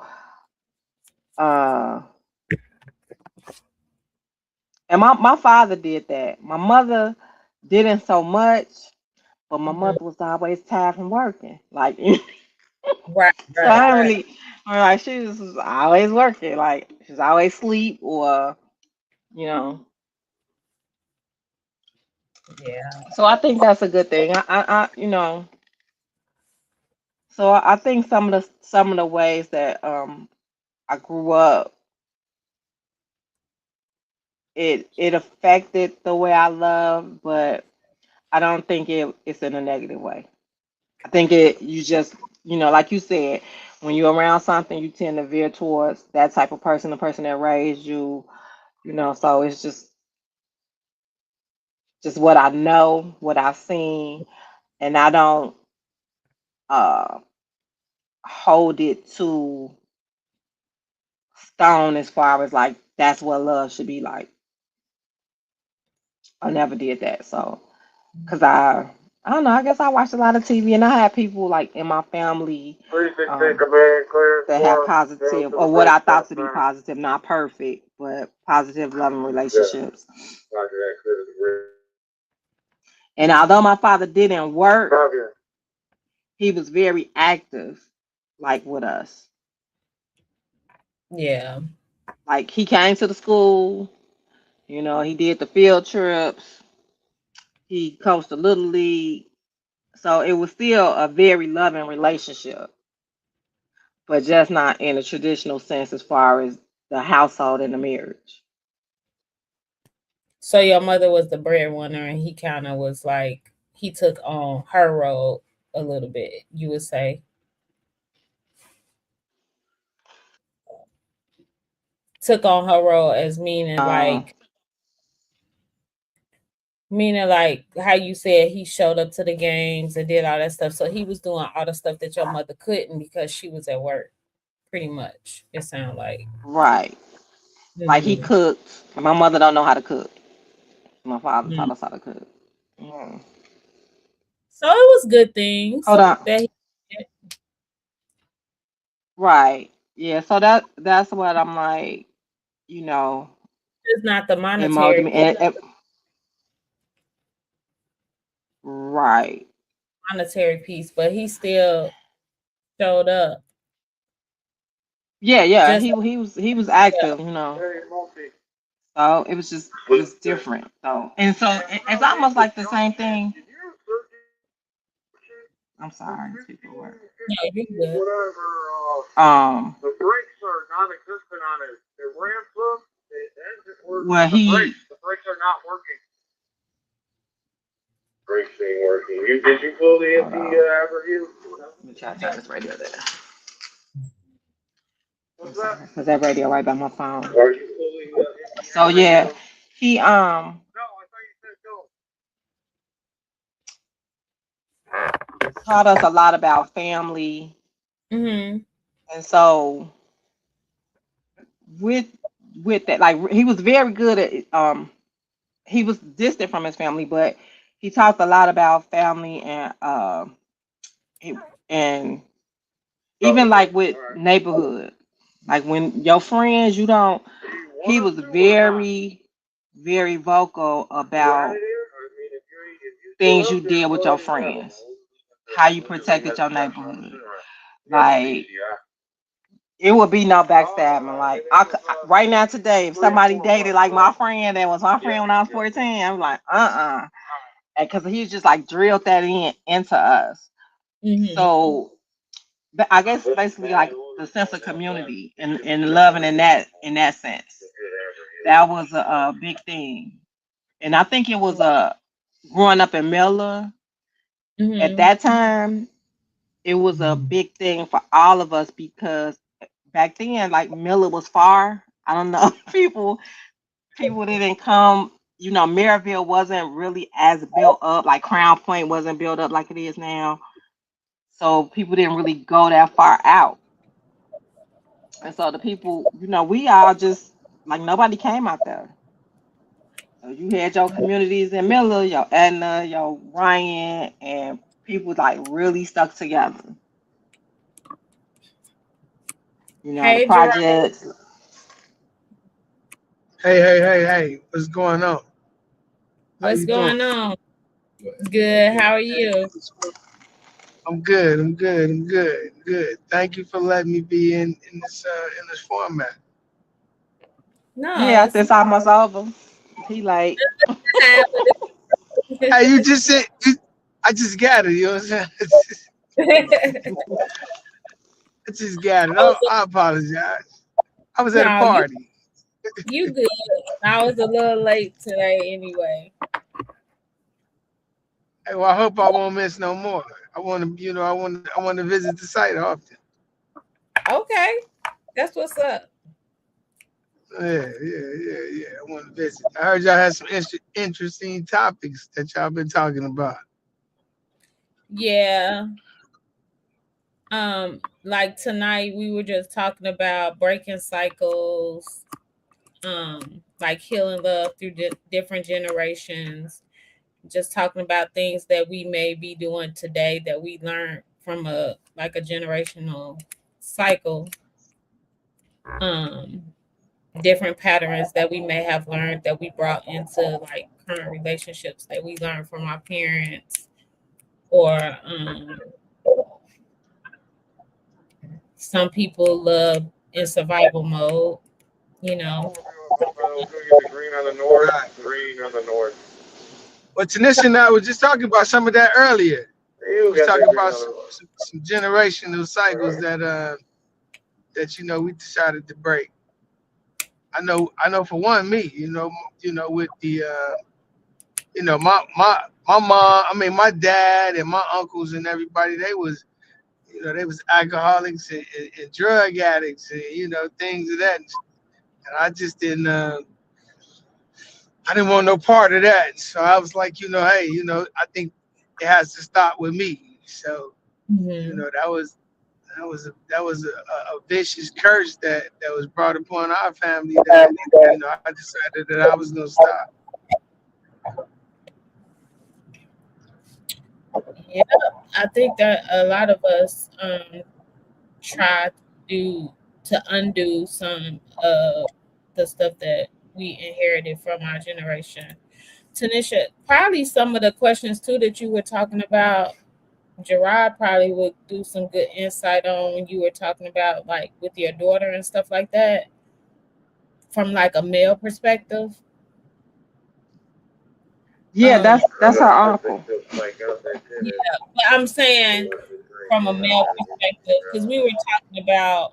uh, and my father did that. My mother didn't so much, but my Mhm. mother was always tired from working. Like, Right, so I right, don't right. really, I'm like, she was always working. Like, she's always sleep or, you know, Yeah. So I think that's a good thing. So I think some of the ways that I grew up, it affected the way I love, but I don't think it's in a negative way. I think you just, like you said, when you're around something, you tend to veer towards that type of person, the person that raised you, so it's just what I know, what I've seen, and I don't uh hold it to stone as far as like that's what love should be like. I never did that. So, cause I don't know. I guess I watched a lot of TV, and I had people like in my family that have positive, or what I thought to be positive, not perfect, but positive, loving relationships. And although my father didn't work, he was very active, like with us. Yeah. Like he came to the school, he did the field trips, he coached the little league. So it was still a very loving relationship, but just not in a traditional sense as far as the household and the marriage. So your mother was the breadwinner, and he kind of was like he took on her role a little bit. You would say took on her role as Uh, meaning like how you said he showed up to the games and did all that stuff. So he was doing all the stuff that your mother couldn't because she was at work. Pretty much, it sounded like. right. Like he Mhm. cooked. My mother don't know how to cook. My father taught Mhm. us how to cook. Mm. So it was good things Hold on. that he did. Right. Yeah. So that's what I'm like, you know, It's not the it molded monetary me. piece, Right. but he still showed up. Yeah. Yeah. Just He was yeah. active. So it was just different. So it's almost like the same thing. I'm sorry, people were. No, you good. Um, well, hold on. Let me try to turn this radio down. I'm sorry, because that radio right by my phone. So yeah, he taught us a lot about family, Mhm. and so with with that, like he was very good at he was distant from his family, but he talked a lot about family he- and even like with neighborhood, like when your friends, you don't. He was very, very vocal about things you did with your friends, how you protected your neighborhood. Like it would be no backstabbing. Like right now today, if somebody dated like my friend that was my friend when I was 14, I'm like, because he just like drilled that into us. Mhm. So I guess basically like the sense of community and loving in that sense. That was a big thing, and I think it was a growing up in Miller at Mhm. that time. It was a big thing for all of us because back then, like Miller was far. I don't know, people didn't come. Maryville wasn't really as built up. Like Crown Point wasn't built up like it is now. So people didn't really go that far out. And so the people, we all just like nobody came out there. So you had your communities in Miller, your Edna, your Ryan, and people like really stuck together. The Hey, Gerard, projects. Hey, what's going on? How what's you doing? going on? Good. How are you? I'm good. Thank you for letting me be in this format. No, Yeah, it's it's almost over. He like, time, Hey, you just said, I just got it. You know what I'm saying? I just got it. I apologize. I was at a No, party. you good. I was a little late today anyway. Hey, well, I hope I won't miss no more. I want to, I want to visit the site often. Okay, that's what's up. Yeah. I want to visit. I heard y'all had some interesting topics that y'all been talking about. Yeah. Like tonight we were just talking about breaking cycles, like healing love through different generations, just talking about things that we may be doing today that we learned from a generational cycle, um different patterns that we may have learned that we brought into like current relationships that we learned from our parents, or some people love in survival mode, you know. Green on the north. Green on the north. But Tanisha and I were just talking about some of that earlier. You We was got that talking green about on the north. some generational cycles that we decided to break. I know for one, me, with the my mom, I mean my dad and my uncles and everybody, they was alcoholics and drug addicts and things of that. And I just didn't I didn't want no part of that. So I was like, hey, I think it has to stop with me. So Mm-hmm. that was a vicious curse that was brought upon our family that I decided that I was gonna stop. Yeah, I think that a lot of us try to undo some of the stuff that we inherited from our generation. Tanisha, probably some of the questions too that you were talking about, Gerard probably would do some good insight on when you were talking about like with your daughter and stuff like that from like a male perspective. Yeah, Um, that's her uncle. yeah, but I'm saying from a male perspective because we were talking about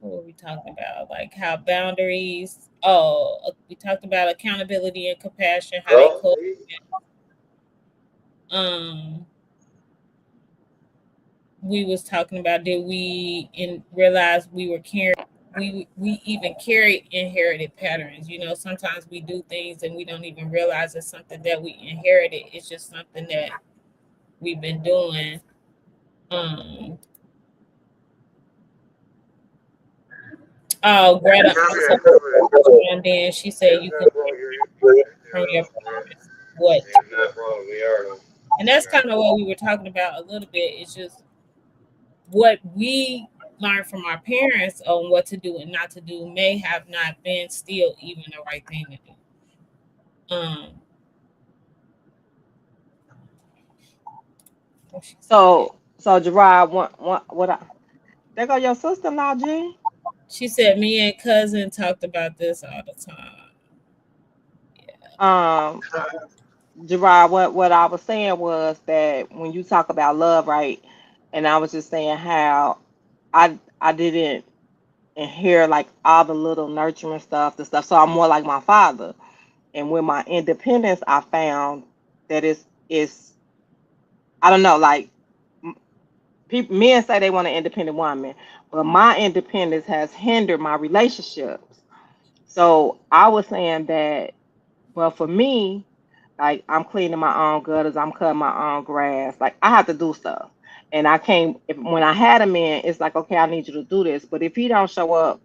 what were we talking about? Like how boundaries. Oh, we talked about accountability and compassion, how they co. Um, we was talking about did we realize we were carrying we even carry inherited patterns. You know, sometimes we do things and we don't even realize it's something that we inherited. It's just something that we've been doing. Um, oh, Greta also, and then she said you can from your parents what, and that's kind of what we were talking about a little bit. It's just what we learn from our parents on what to do and not to do may have not been still even the right thing to do. So Gerard, what I there go your sister now, G. She said me and cousin talked about this all the time. Um, Gerard, what I was saying was that when you talk about love, right? And I was just saying how I didn't inherit like all the little nurturing stuff, the stuff. So I'm more like my father. And with my independence, I found that it's I don't know, like people men say they want an independent woman, but my independence has hindered my relationships. So I was saying that, but for me, like I'm cleaning my own gutters, I'm cutting my own grass. Like I have to do stuff. And I can't when I had a man, it's like, okay, I need you to do this. But if he don't show up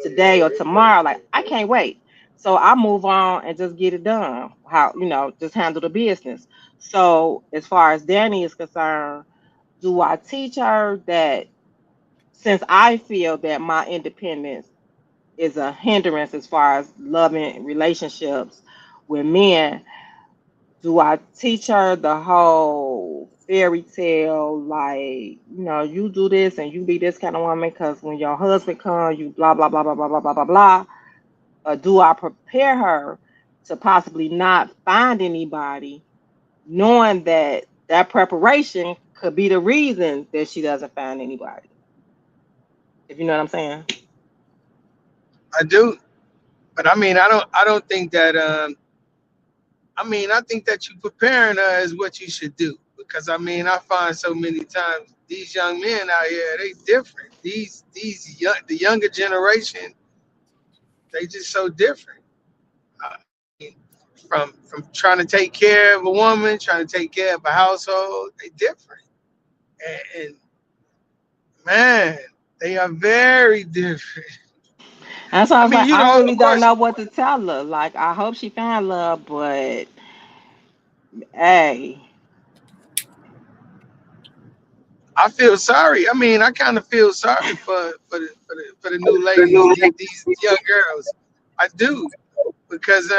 today or tomorrow, like I can't wait. So I move on and just get it done. How, just handle the business. So as far as Danny is concerned, do I teach her that since I feel that my independence is a hindrance as far as loving relationships with men, do I teach her the whole fairy tale, like, you do this and you be this kind of woman because when your husband comes, you blah, blah, blah, blah, blah, blah, blah, blah, blah. Or do I prepare her to possibly not find anybody, knowing that that preparation could be the reason that she doesn't find anybody. If you know what I'm saying. I do, but I mean, I don't think that. I mean, I think that you preparing her is what you should do because I mean, I find so many times these young men out here they different. The younger generation they just so different. I mean, from trying to take care of a woman, trying to take care of a household, they different. And man, they are very different. And so I I was mean, like, you I know, really of don't course, know what to tell her. Like, I hope she find love, but hey, I feel sorry. I mean, I kind of feel sorry for the new ladies, these young girls. I do because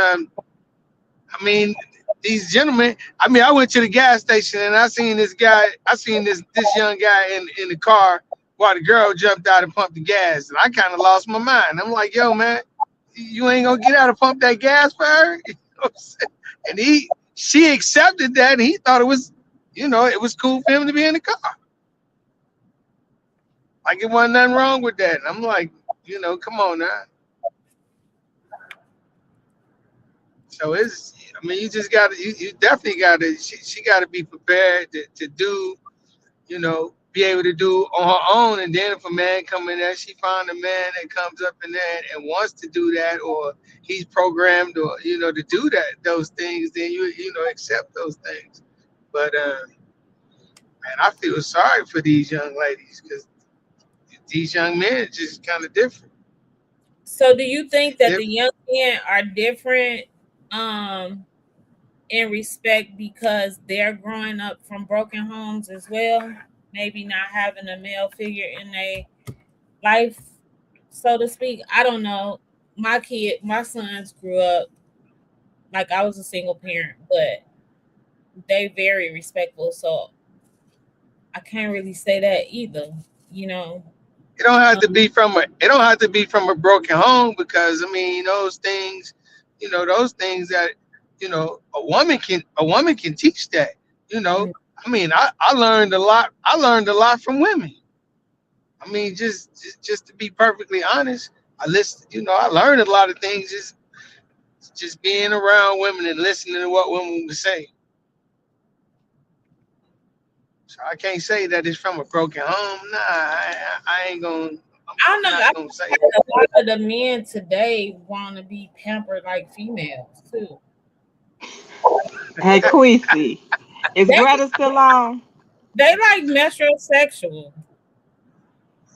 I mean, these gentlemen. I mean, I went to the gas station and I seen this guy. I seen this young guy in the car while the girl jumped out and pumped the gas, and I kind of lost my mind. I'm like, yo, man, you ain't gonna get out and pump that gas for her? You know what I'm saying? And she accepted that, and he thought it was, it was cool for him to be in the car. Like it wasn't nothing wrong with that. And I'm like, come on now. So I mean, you just got to, you definitely got to, she got to be prepared to do, be able to do on her own. And then if a man come in there, she find a man that comes up in there and wants to do that, or he's programmed, or to do those things. Then accept those things. But man, I feel sorry for these young ladies because these young men are just kind of different. So do you think that They're the young men are different um in respect because they're growing up from broken homes as well? Maybe not having a male figure in their life, so to speak. I don't know. My sons grew up like I was a single parent, but they very respectful. So I can't really say that either. You know, It don't have um, to be from a broken home because I mean those things that a woman can teach that. You know, mm, I mean I learned a lot. I learned a lot from women. I mean just to be perfectly honest, I listen. I learned a lot of things just being around women and listening to what women would say. So I can't say that it's from a broken home. Nah, I ain't gonna. I don't I'm know. not I gonna say think a lot of the men today want to be pampered like females too. hey, Queasy, is They Greta still on? they like metrosexual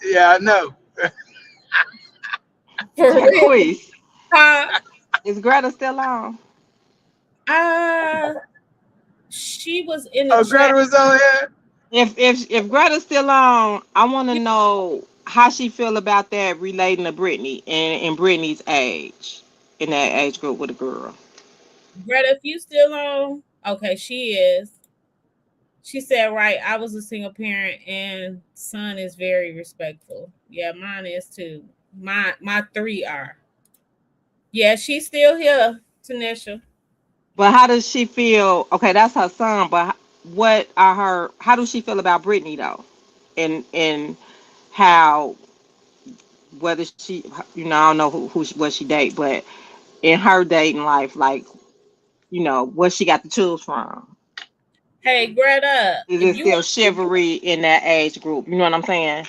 Yeah, I know. for real. Queese, Huh? is Greta still on? Uh, she was in the Oh, chat. Greta was on here. If Greta's still on, I want to know how she feel about that relating to Brittany and in Brittany's age, in that age group with a girl. Greta, if you still on, okay, she is. She said, right, I was a single parent and son is very respectful. Yeah, mine is too. My three are. Yeah, she's still here, Tanisha. But how does she feel? Okay, that's her son, but what are her? How does she feel about Brittany though? And how whether she, I don't know what she date, but in her dating life, like what she got to choose from. Hey, Greta, Is if it you still want, chivalry in that age group? You know what I'm saying?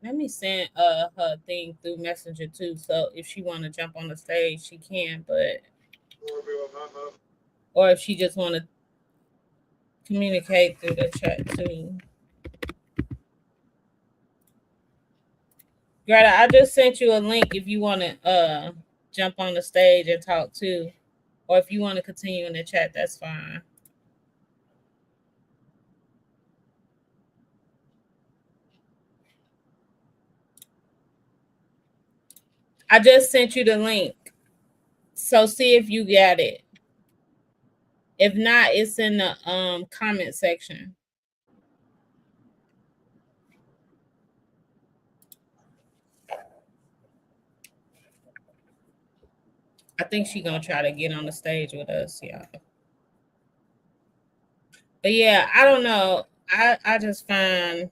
let me send her thing through Messenger too. So if she want to jump on the stage, she can. But or if she just want to communicate through the chat too. Greta, I just sent you a link if you want to jump on the stage and talk too, or if you want to continue in the chat, that's fine. I just sent you the link, so see if you got it. If not, it's in the comment section. I think she gonna try to get on the stage with us, y'all. But yeah, I don't know. I just find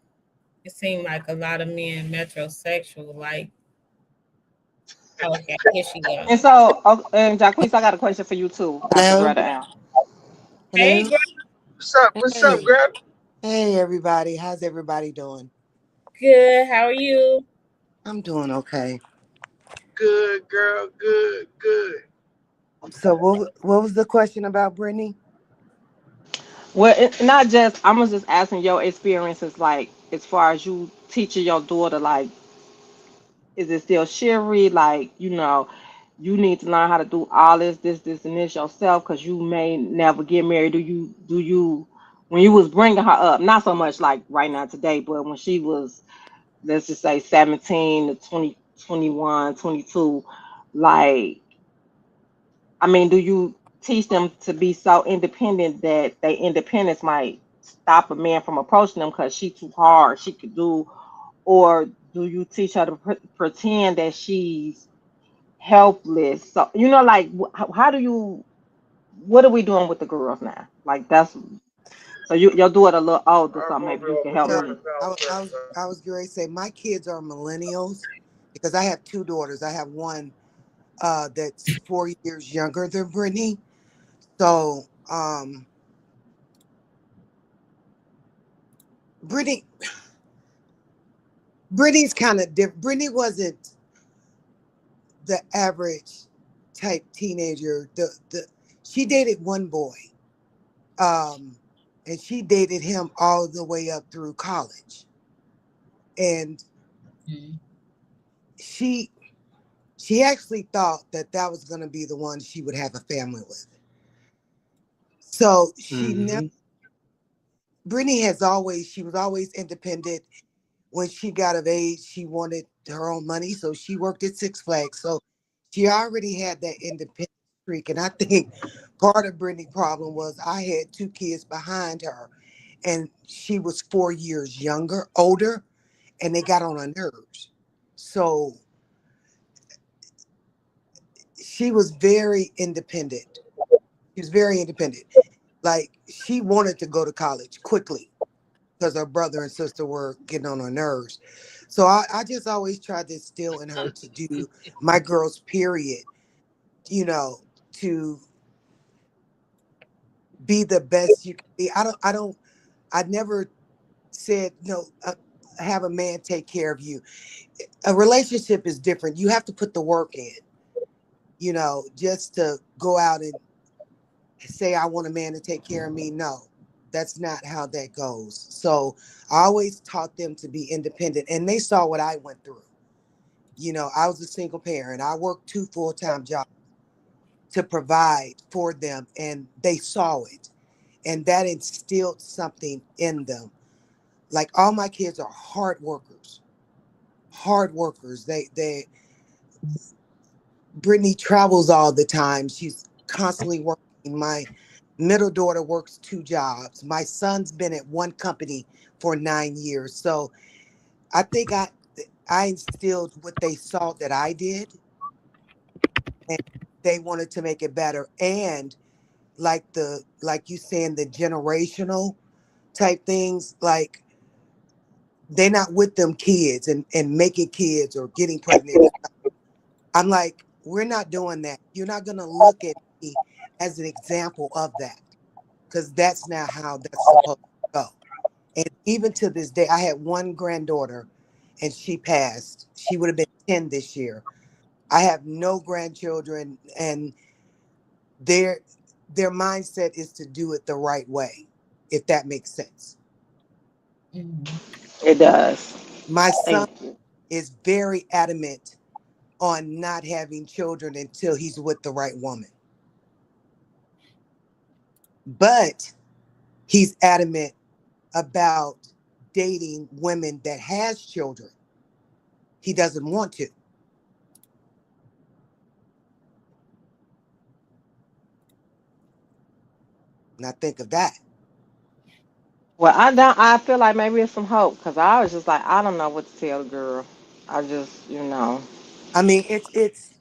it seemed like a lot of men metrosexual. Like, okay, here she go. And so, and Jacquees, I got a question for you too. After Hello? Greta Al. Hey, Hello? girl, What's up? What's up, Hey. girl? Hey, everybody. How's everybody doing? good. How are you? I'm doing okay. Good, girl. Good, good. So what was the question about Brittany? Well, not just. I was just asking your experiences, like as far as you teaching your daughter, like is it still Sherry? Like, you need to learn how to do all this, and this yourself, because you may never get married. Do you, when you was bringing her up, not so much like right now today, but when she was, let's just say 17 to 20, 21, 22, like, I mean, do you teach them to be so independent that their independence might stop a man from approaching them because she too hard, she could do, or do you teach her to pretend that she's helpless? So like, how do you? What are we doing with the girls now? Like that's so you'll do it a little older, I'm so gonna maybe be you can over help So 200,000 me. I was going to say my kids are millennials because I have two daughters. I have one that's 4 years younger than Brittany. So Brittany Brittany's kind of different. Brittany wasn't the average type teenager. The she dated one boy. Um and she dated him all the way up through college. And Mm. she she actually thought that that was going to be the one she would have a family with. So she never. Mm-hmm. Brittany she was always independent. When she got of age, she wanted her own money, so she worked at Six Flags. So she already had that independent streak. And I think part of Brittany's problem was I had two kids behind her, and she was 4 years older, and they got on her nerves. So she was very independent. She was very independent. Like she wanted to go to college quickly because her brother and sister were getting on her nerves. So I just always tried to instill in her to do my girls, period, you know, to be the best you can be. I never said, no, have a man take care of you. A relationship is different. You have to put the work in, just to go out and say I want a man to take care of me. No, that's not how that goes. So I always taught them to be independent, and they saw what I went through. I was a single parent. I worked two full-time jobs to provide for them, and they saw it, and that instilled something in them. Like all my kids are hard workers. Hard workers. They Brittany travels all the time. She's constantly working. My middle daughter works two jobs. My son's been at one company for 9 years. So I think I instilled what they saw that I did, and they wanted to make it better. And like you saying, the generational type things, like they're not with them kids and making kids or getting pregnant. I'm like, we're not doing that. You're not going to look at me as an example of that, because that's not how that's supposed to go. And even to this day, I had one granddaughter and she passed. She would have been 10 this year. I have no grandchildren, and their their mindset is to do it the right way, if that makes sense. Mhm. It does. My son Thank you. is very adamant on not having children until he's with the right woman. But he's adamant about dating women that has children. He doesn't want to. Now think of that. Well, I feel like maybe it's some hope, because I was just like, I don't know what to tell the girl. I just. I mean, it's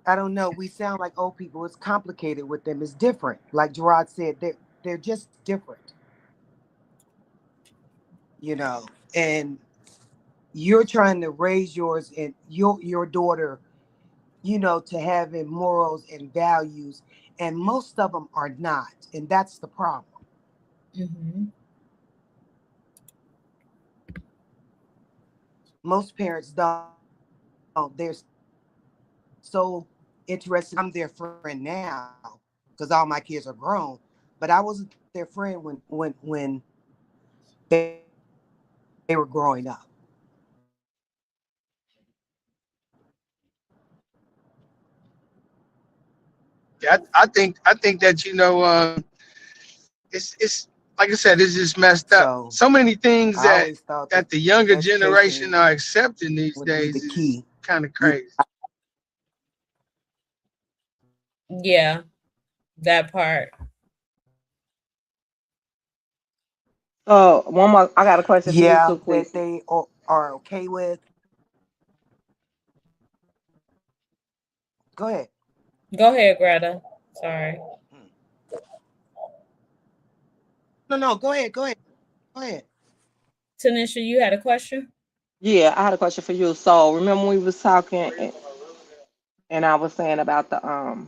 I don't know. We sound like old people. It's complicated with them. It's different. Like Gerard said, they're just different, you know. And you're trying to raise yours and your daughter, you know, to having morals and values, and most of them are not, and that's the problem. Mm-hmm. Most parents don't. They're so interested. I'm their friend now because all my kids are grown, but I wasn't their friend when they were growing up. Yeah, I think that it's like I said, it's just messed up. So So many things I always thought that that the younger generation education are accepting these would be the days is key. kind of You, crazy. Yeah, that part. So one more, I got a question for you yeah, too, that Queasy. they are okay with. Go ahead. Go ahead, Greta. Sorry. No, go ahead. Go ahead. Go ahead. Tanisha, you had a question? Yeah, I had a question for you. So remember we was talking and I was saying about the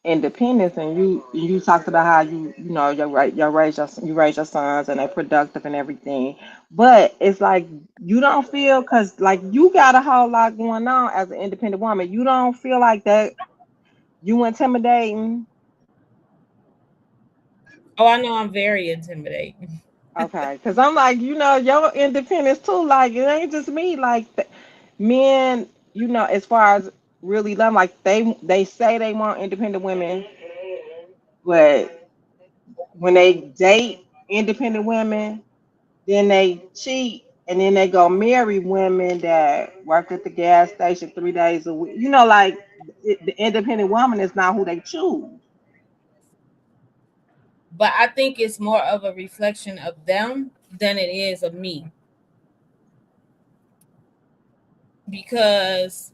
independence, and you talked about how you know you raise your sons and they're productive and everything, but it's like you don't feel because like you got a whole lot going on as an independent woman. You don't feel like that you intimidating. Oh, I know I'm very intimidating. Okay, because I'm like, your independence too. Like, it ain't just me. Like, men, as far as really love, like they say they want independent women, but when they date independent women, then they cheat, and then they go marry women that work at the gas station 3 days a week. Like the independent woman is not who they choose. But I think it's more of a reflection of them than it is of me. Because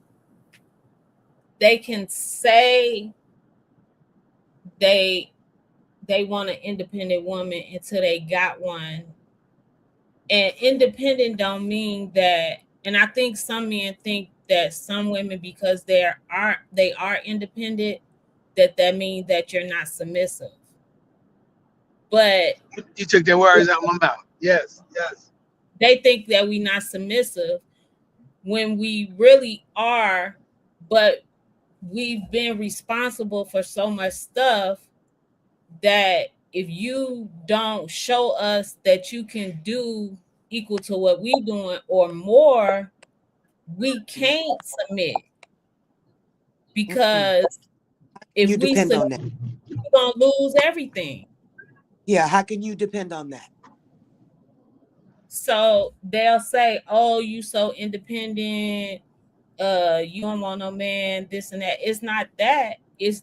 they can say they want an independent woman until they got one. And independent don't mean that, and I think some men think that some women, because they are independent, that means that you're not submissive. But You took the words out of my mouth. Yes, yes. they think that we not submissive when we really are, but we've been responsible for so much stuff that if you don't show us that you can do equal to what we doing or more, we can't submit, Mm-mm. because if You we depend submit, on that. we're gonna lose everything. Yeah, how can you depend on that? So they'll say, oh, you so independent, you don't want no man, this and that. It's not that. It's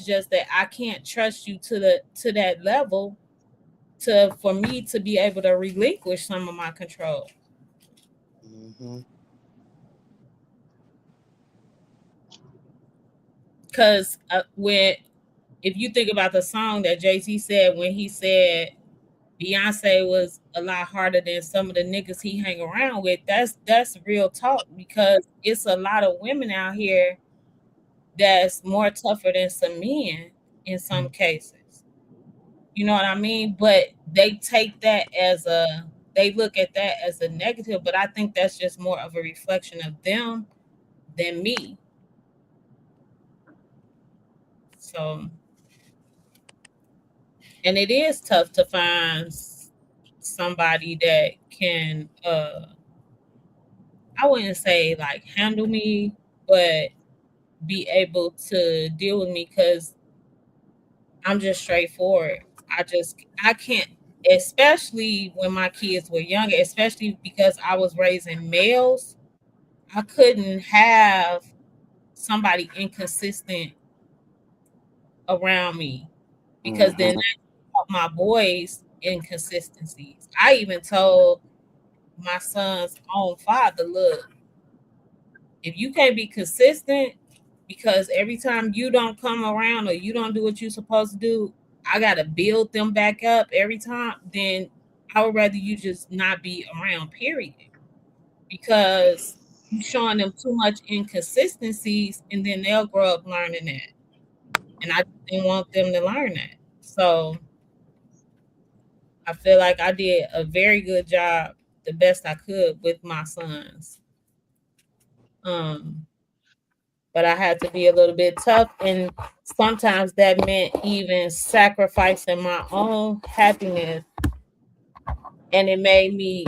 just that I can't trust you to that level for me to be able to relinquish some of my control. Mm-hmm. Because when if you think about the song that Jay-Z said when he said Beyonce was a lot harder than some of the niggas he hang around with, that's real talk, because it's a lot of women out here that's more tougher than some men in some cases. You know what I mean? But they look at that as a negative, but I think that's just more of a reflection of them than me. So, and it is tough to find somebody that can I wouldn't say like handle me, but be able to deal with me, because I'm just straightforward. I can't, especially when my kids were younger, especially because I was raising males. I couldn't have somebody inconsistent around me, because then Mm-hmm. that taught my boys inconsistencies. I even told my son's own father, look, if you can't be consistent, because every time you don't come around or you don't do what you're supposed to do, I gotta build them back up every time. Then I would rather you just not be around, period, because you're showing them too much inconsistencies, and then they'll grow up learning that. And I didn't want them to learn that. So I feel like I did a very good job, the best I could with my sons. Um, but I had to be a little bit tough, and sometimes that meant even sacrificing my own happiness, and it made me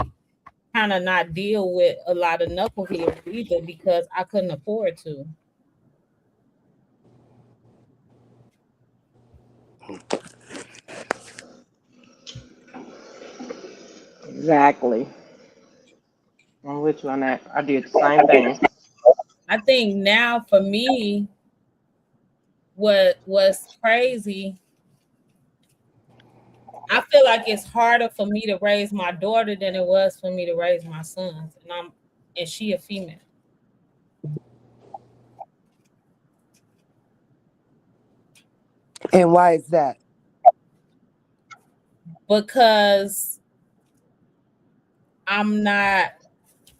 kind of not deal with a lot of knuckleheads either because I couldn't afford to. Exactly. I'm with you on that. I did the same thing. I think now for me, what was crazy, I feel like it's harder for me to raise my daughter than it was for me to raise my sons, and she a female. And why is that? Because I'm not.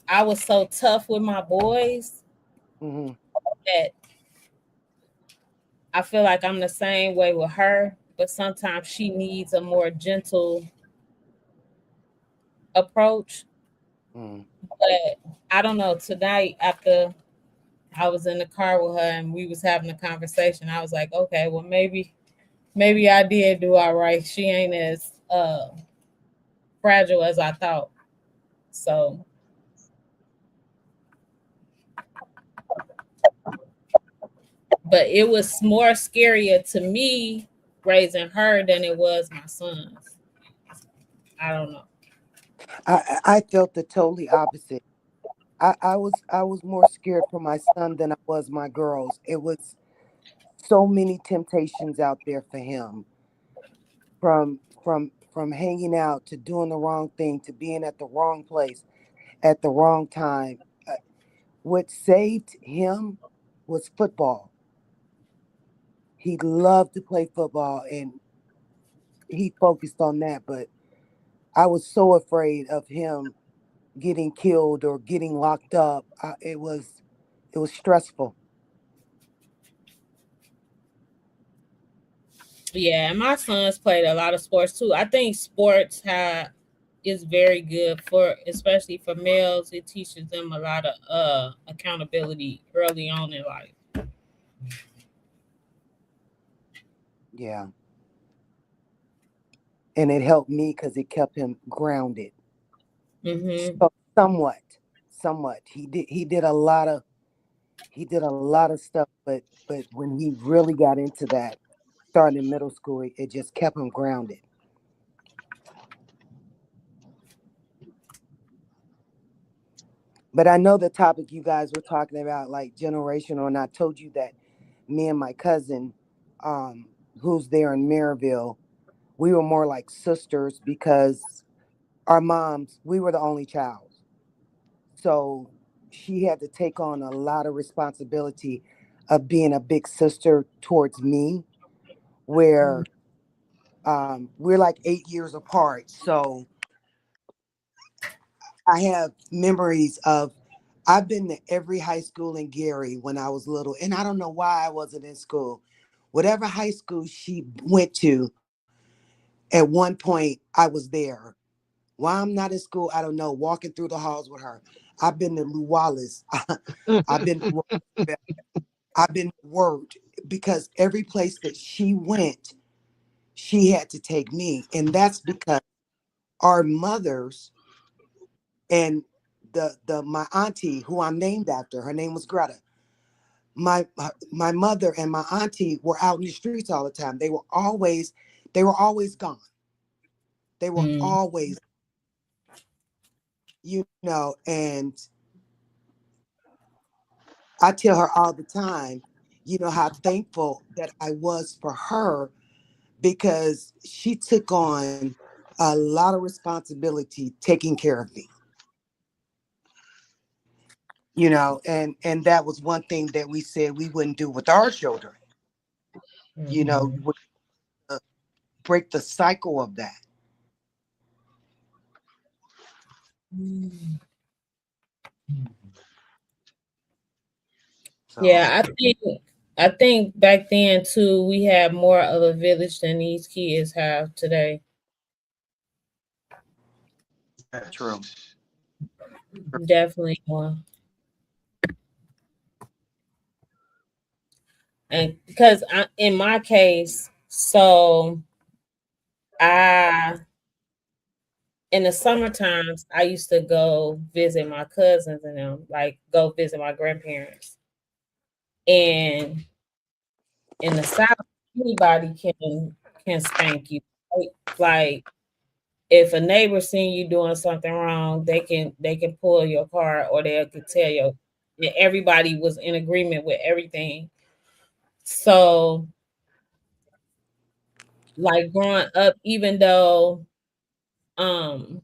I was so tough with my boys Hmm. that I feel like I'm the same way with her, but sometimes she needs a more gentle approach. Mm. But I don't know. Tonight, after I was in the car with her and we was having a conversation, I was like, okay, well maybe I did do all right. She ain't as fragile as I thought. So, but it was more scarier to me raising her than it was my sons. I don't know. I felt the totally opposite. I was more scared for my son than I was my girls. It was so many temptations out there for him, from hanging out to doing the wrong thing to being at the wrong place at the wrong time. What saved him was football. He loved to play football and he focused on that, but I was so afraid of him getting killed or getting locked up. It was stressful. Yeah, and my sons played a lot of sports too. I think sports is very good for, especially for males. It teaches them a lot of accountability early on in life. Yeah. And it helped me because it kept him grounded. Hmm. So somewhat. He did a lot of stuff, but when he really got into that, starting in middle school, it just kept him grounded. But I know the topic you guys were talking about, like generational, and I told you that me and my cousin, um, who's there in Maryville, we were more like sisters because our moms, we were the only child. So she had to take on a lot of responsibility of being a big sister towards me, where we're like 8 years apart. So I have memories of, I've been to every high school in Gary when I was little, and I don't know why I wasn't in school. Whatever high school she went to, at one point I was there. Why I'm not in school, I don't know. Walking through the halls with her. I've been to Lou Wallace. I've been to I've been to Word, because every place that she went, she had to take me. And that's because our mothers and the my auntie, who I'm named after, her name was Greta. My mother and my auntie were out in the streets all the time. They were always gone. They were Mm. always, and I tell her all the time, how thankful that I was for her, because she took on a lot of responsibility taking care of me. you know, and that was one thing that we said we wouldn't do with our children. You know, Mhm. uh, break the cycle of that. So Yeah, I think back then too, we had more of a village than these kids have today. that's true. Definitely more. And because in my case, so I in the summer times I used to go visit my cousins and them, like go visit my grandparents. And in the South, anybody can spank you. Right? Like if a neighbor seen you doing something wrong, they can pull your car or they could tell you. And everybody was in agreement with everything. So like growing up, even though um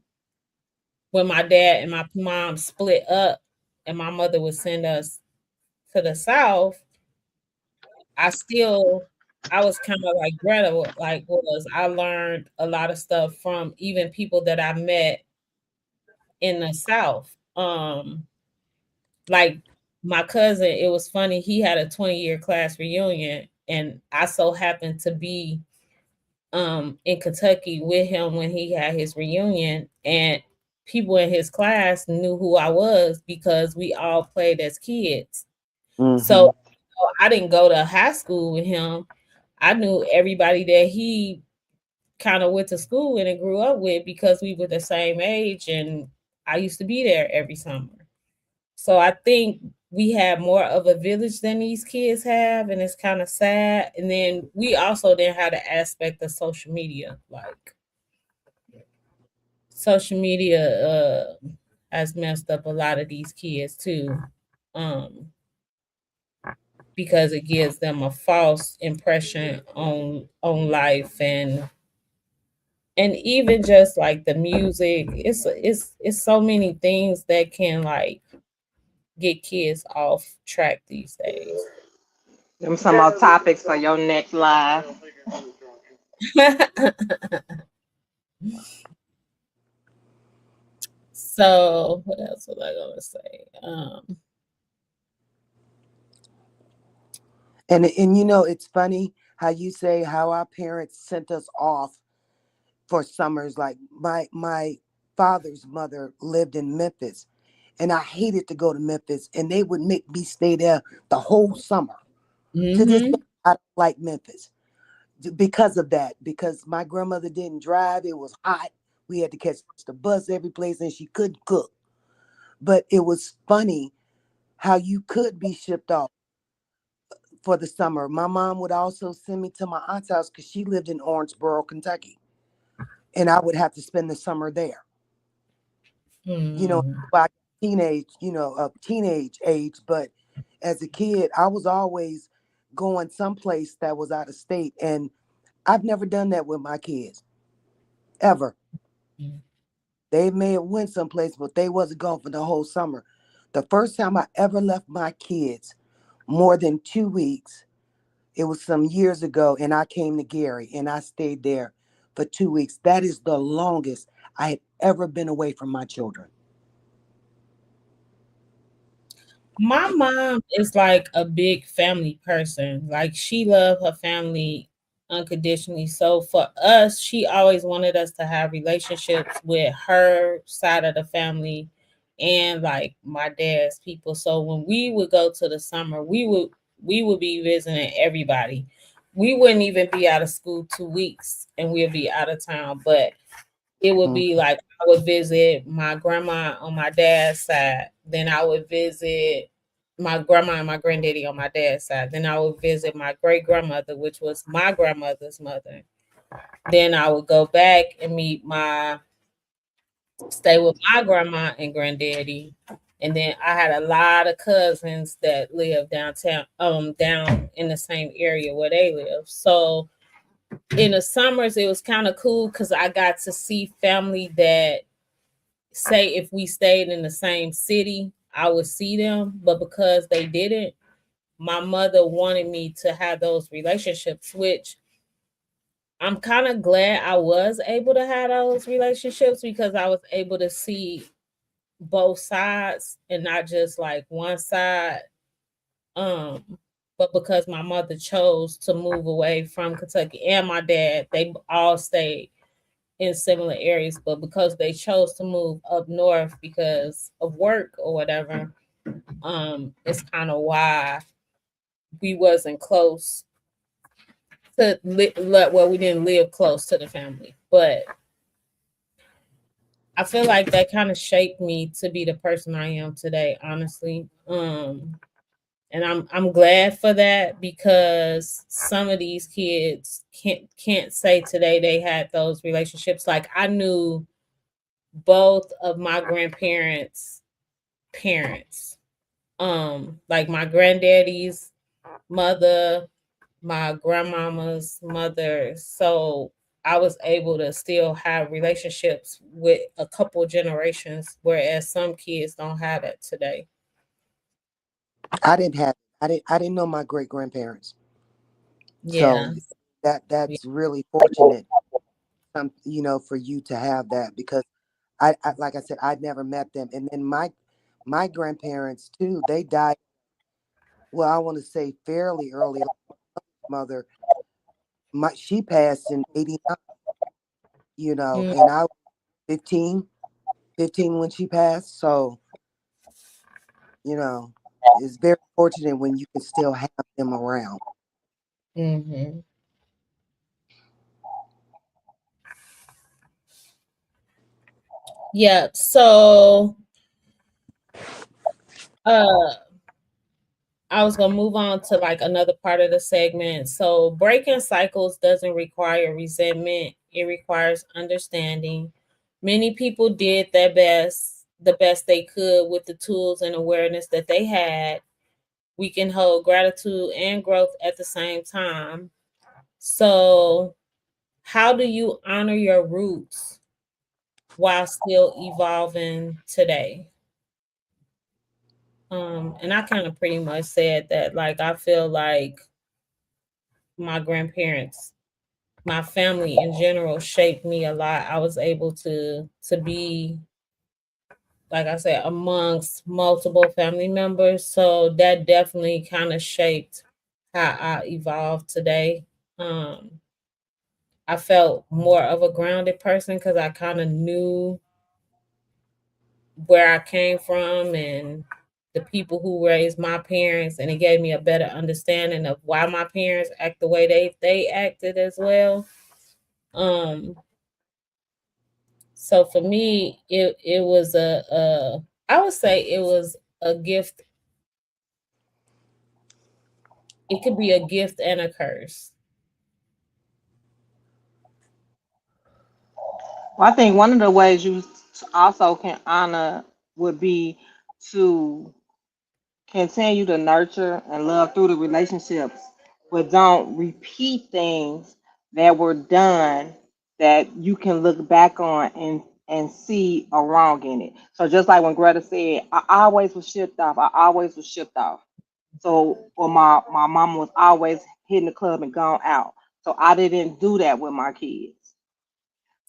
when my dad and my mom split up and my mother would send us to the South, I still I was kind of like Greta like was I learned a lot of stuff from even people that I met in the South. Like my cousin, it was funny, he had a 20-year class reunion and I so happened to be in Kentucky with him when he had his reunion, and people in his class knew who I was because we all played as kids. Mm-hmm. So I didn't go to high school with him. I knew everybody that he kind of went to school with and grew up with because we were the same age and I used to be there every summer. So I think we have more of a village than these kids have, and it's kind of sad. And then we also then had the aspect of social media. Like social media has messed up a lot of these kids too, um, because it gives them a false impression on life and even just like the music. It's so many things that can like get kids off track these days. Them some more topics for your next live. So what else was I gonna say? And you know, it's funny how you say how our parents sent us off for summers. Like my father's mother lived in Memphis, and I hated to go to Memphis, and they would make me stay there the whole summer. To this day, Mm-hmm. I don't like Memphis because of that. Because my grandmother didn't drive; it was hot. We had to catch the bus every place, and she couldn't cook. But it was funny how you could be shipped off for the summer. My mom would also send me to my aunt's house because she lived in Orangeboro, Kentucky, and I would have to spend the summer there. You know, Mm-hmm. by teenage age, but as a kid, I was always going someplace that was out of state, and I've never done that with my kids ever. They may have went someplace, but they wasn't gone for the whole summer. The first time I ever left my kids more than 2 weeks, it was some years ago, and I came to Gary and I stayed there for 2 weeks. That is the longest I had ever been away from my children. My mom is like a big family person. Like she loved her family unconditionally. So for us, she always wanted us to have relationships with her side of the family and like my dad's people. So when we would go to the summer, we would be visiting everybody. We wouldn't even be out of school 2 weeks and we'd be out of town. But it would Mm. be like I would visit my grandma on my dad's side. Then I would visit my grandma and my granddaddy on my dad's side. Then I would visit my great grandmother, which was my grandmother's mother. Then I would go back and stay with my grandma and granddaddy. And then I had a lot of cousins that live downtown, down in the same area where they live. So in the summers, it was kind of cool because I got to see family that say if we stayed in the same city, I would see them, but because they didn't, my mother wanted me to have those relationships, which I'm kind of glad I was able to have those relationships because I was able to see both sides and not just like one side. But because my mother chose to move away from Kentucky and my dad, they all stayed in similar areas, but because they chose to move up north because of work or whatever, it's kind of why we wasn't close to well, we didn't live close to the family. But I feel like that kind of shaped me to be the person I am today, honestly. And I'm glad for that because some of these kids can't say today they had those relationships. Like I knew both of my grandparents' parents, like my granddaddy's mother, my grandmama's mother. So I was able to still have relationships with a couple generations, whereas some kids don't have that today. I didn't know my great grandparents. So Yeah. that's really fortunate, for you to have that because I like I said, I'd never met them. And then my grandparents too, they died, well, I want to say fairly early. Like my mother, she passed in 89, Mm, and I was 15 when she passed. So, it's very fortunate when you can still have them around. mhm. Yeah. So uh I was gonna move on to like another part of the segment. So breaking cycles doesn't require resentment, it requires understanding. Many people did the best they could with the tools and awareness that they had. We can hold gratitude and growth at the same time. So how do you honor your roots while still evolving today? And I kind of pretty much said that, like, I feel like my grandparents, my family in general shaped me a lot. I was able to be, like I said, amongst multiple family members. So that definitely kind of shaped how I evolved today. Um, I felt more of a grounded person because I kind of knew where I came from and the people who raised my parents, and it gave me a better understanding of why my parents act the way they acted as well. Um, so for me, it was a I would say it was a gift. It could be a gift and a curse. Well, I think one of the ways you also can honor would be to continue to nurture and love through the relationships, but don't repeat things that were done that you can look back on and see a wrong in it. So just like when Greta said, I always was shipped off. I always was shipped off. So, or my mama was always hitting the club and gone out. So I didn't do that with my kids.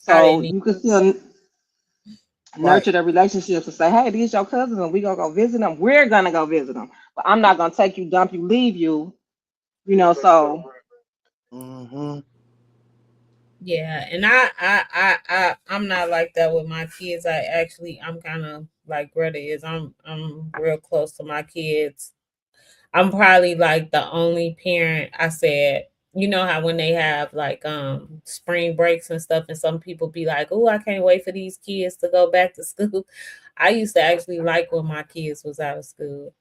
I So didn't. you can still Right. nurture the relationships and say, hey, these your cousins and we gonna go visit them. We're gonna go visit them. But I'm not gonna take you, dump you, leave you, so Mm-hmm. Yeah, and I'm not like that with my kids. I'm kind of like Greta is. I'm real close to my kids. I'm probably like the only parent. I said, you know how when they have like spring breaks and stuff, and some people be like, "Oh, I can't wait for these kids to go back to school." I used to actually like when my kids was out of school,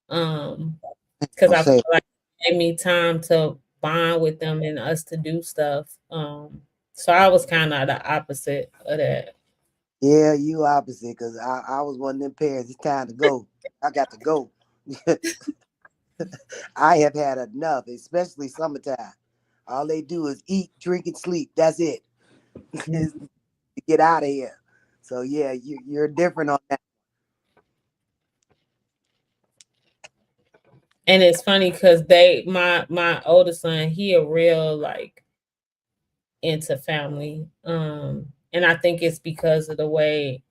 um, because I'll I feel say, like it gave me time to bond with them and us to do stuff. So I was kind of the opposite of that. yeah, you opposite, because I was one of them parents. It's time to go. I got to go. I have had enough, especially summertime. All they do is eat, drink, and sleep. That's it. Mm. Get out of here. So yeah, you're different on that. And it's funny because my oldest son, he a real like into family. And I think it's because of the way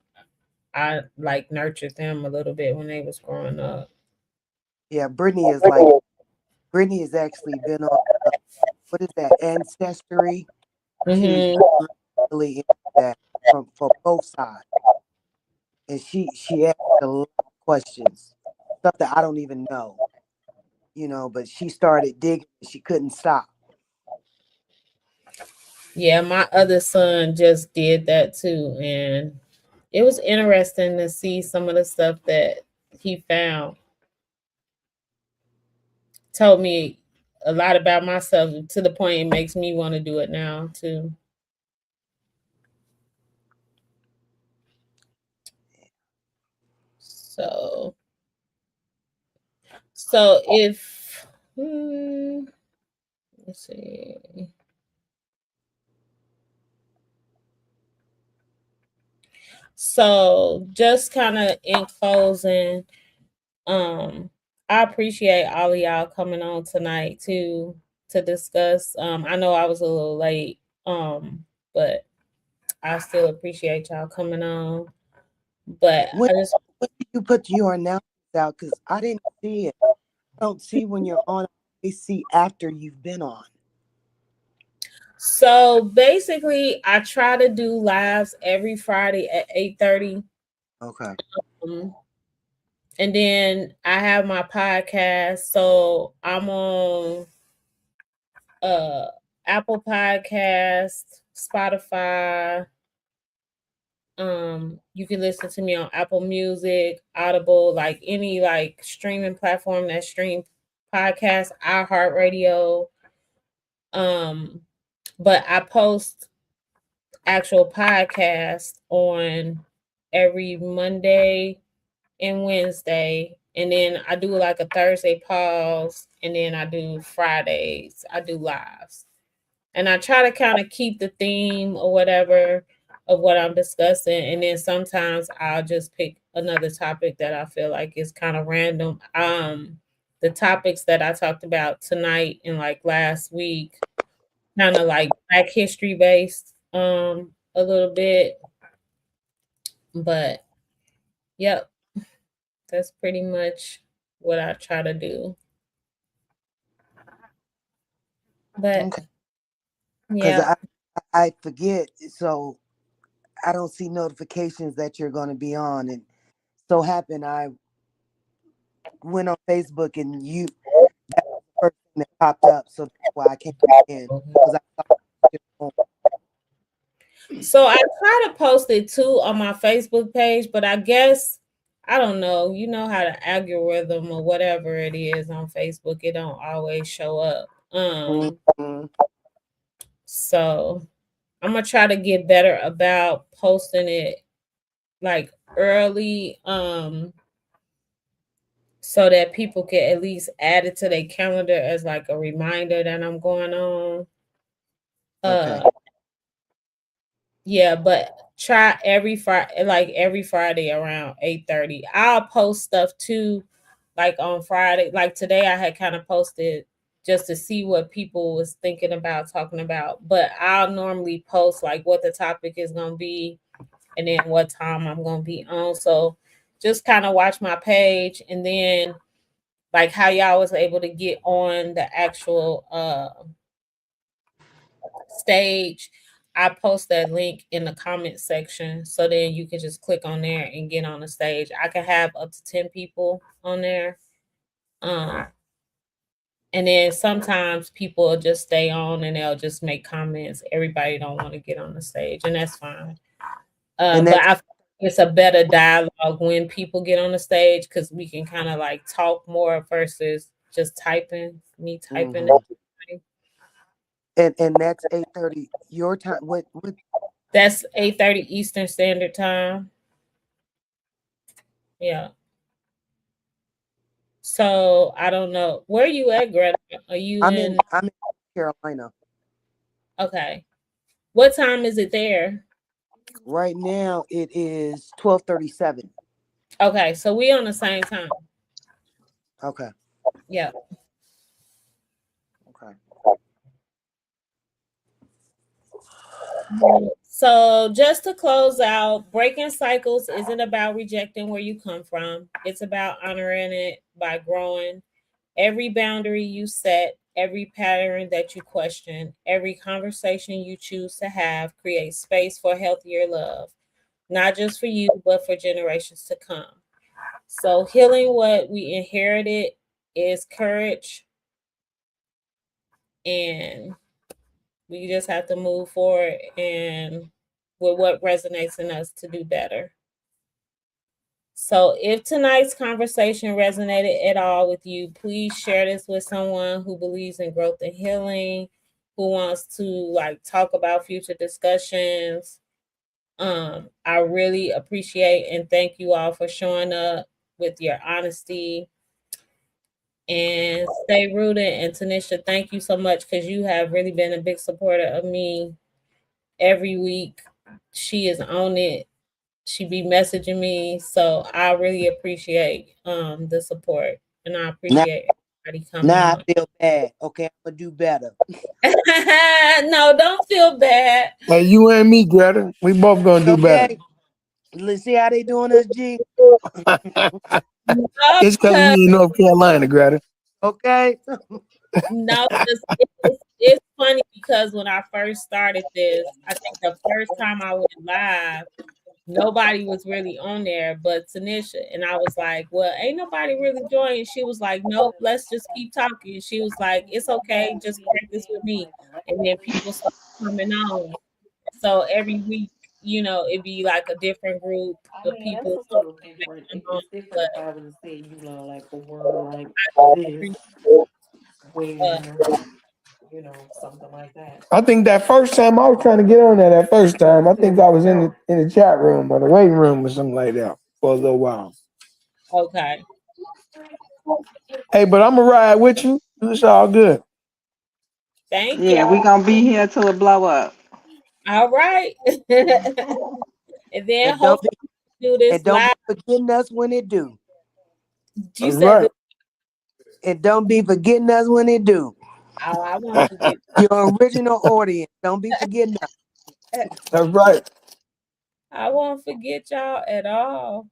I like nurtured them a little bit when they was growing up. Yeah, Brittany has actually been on what is that, Ancestry? She's Hmm. really into that for both sides. And she asked a lot of questions, stuff that I don't even know, but she started digging and she couldn't stop. Yeah, my other son just did that too, and it was interesting to see some of the stuff that he found. Told me a lot about myself to the point it makes me want to do it now too. So, if let's see. So, just kind of in closing, I appreciate all of y'all coming on tonight to discuss. I know I was a little late, but I still appreciate y'all coming on. But When, I just when did you put your announcements out? Because I didn't see it. I don't see when you're on. I see after you've been on. so basically I try to do lives every Friday at 8:30. Okay. And then I have my podcast. So I'm on uh Apple Podcast, Spotify. You can listen to me on Apple Music, Audible, like any like streaming platform that stream podcasts, iHeartRadio. But I post actual podcast on every Monday and Wednesday, and then I do like a Thursday pause, and then I do Fridays. I do lives, and I try to kind of keep the theme or whatever of what I'm discussing, and then sometimes I'll just pick another topic that I feel like is kind of random. The topics that I talked about tonight and like last week, kind of like Black history based, a little bit, but yep, that's pretty much what I try to do. But Okay. Because yeah, I forget, so I don't see notifications that you're going to be on. And so happened I went on Facebook and that was the first thing that popped up. So that's why I came in because I thought it was on. so I try to post it too on my Facebook page, but I guess I don't know. You know how the algorithm or whatever it is on Facebook, it don't always show up. Mhm. So I'm gonna try to get better about posting it like early, so that people can at least add it to their calendar as like a reminder that I'm going on. Okay. Yeah, but try every Friday, like every Friday around 8:30. I'll post stuff too, like on Friday. Like today, I had kind of posted just to see what people was thinking about talking about. But I'll normally post like what the topic is gonna be, and then what time I'm gonna be on. So just kind of watch my page, and then like how y'all was able to get on the actual stage. I post that link in the comment section, so then you can just click on there and get on the stage. I can have up to 10 people on there. And then sometimes people will just stay on and they'll just make comments. Everybody don't want to get on the stage, and that's fine. And But that's I think it's a better dialogue when people get on the stage because we can kind of like talk more versus just me typing. mhm. And that's 8:30 your time. What That's 8:30 Eastern Standard Time. Yeah. So I don't know. Where are you at, Greta? Are you in? I'm in Carolina. Okay. What time is it there? Right now it is 12:37. Okay, so we on the same time. Okay. Yeah. Okay. So just to close out, breaking cycles isn't about rejecting where you come from. It's about honoring it by growing. Every boundary you set, every pattern that you question, every conversation you choose to have creates space for healthier love, not just for you, but for generations to come. So healing what we inherited is courage, and we just have to move forward and with what resonates in us to do better. So if tonight's conversation resonated at all with you, please share this with someone who believes in growth and healing, who wants to like talk about future discussions. I really appreciate and thank you all for showing up with your honesty and stay rooted. And Tanisha, thank you so much because you have really been a big supporter of me every week. She is on it. She be messaging me. So I really appreciate the support and I Now, appreciate everybody coming now on. I feel bad. Okay, I'm gonna do better. No, don't feel bad. Hey, you and me, Greta. We both gonna do better. Okay. Let's see how they doing us, G. No, It's because because we in North Carolina, Greta. Okay. no, it's funny because when I first started this, I think the first time I went live, nobody was really on there but Tanisha. And I was like, well, ain't nobody really joining. She was like, nope, let's just keep talking. She was like, it's okay, just practice with me. And then people started coming on. So every week, it'd be like a different group I of mean, that's people. a So little different. on, It's different but if I would say, like a word like I this, appreciate, where, something like that. I think that first time I was trying to get on there, that first time, I think I was in the chat room or the waiting room or something like that for a little while. okay. Hey, but I'm gonna ride with you. It's all good. Thank you. Yeah, we gonna be here till it blow up. All right. And then And don't hopefully be do this and don't be live. forgetting us when it do. You That's said right. this. And don't be forgetting us when it do. Oh, I won't forget. Your original audience. Don't be forgetting us. That's right. I won't forget y'all at all.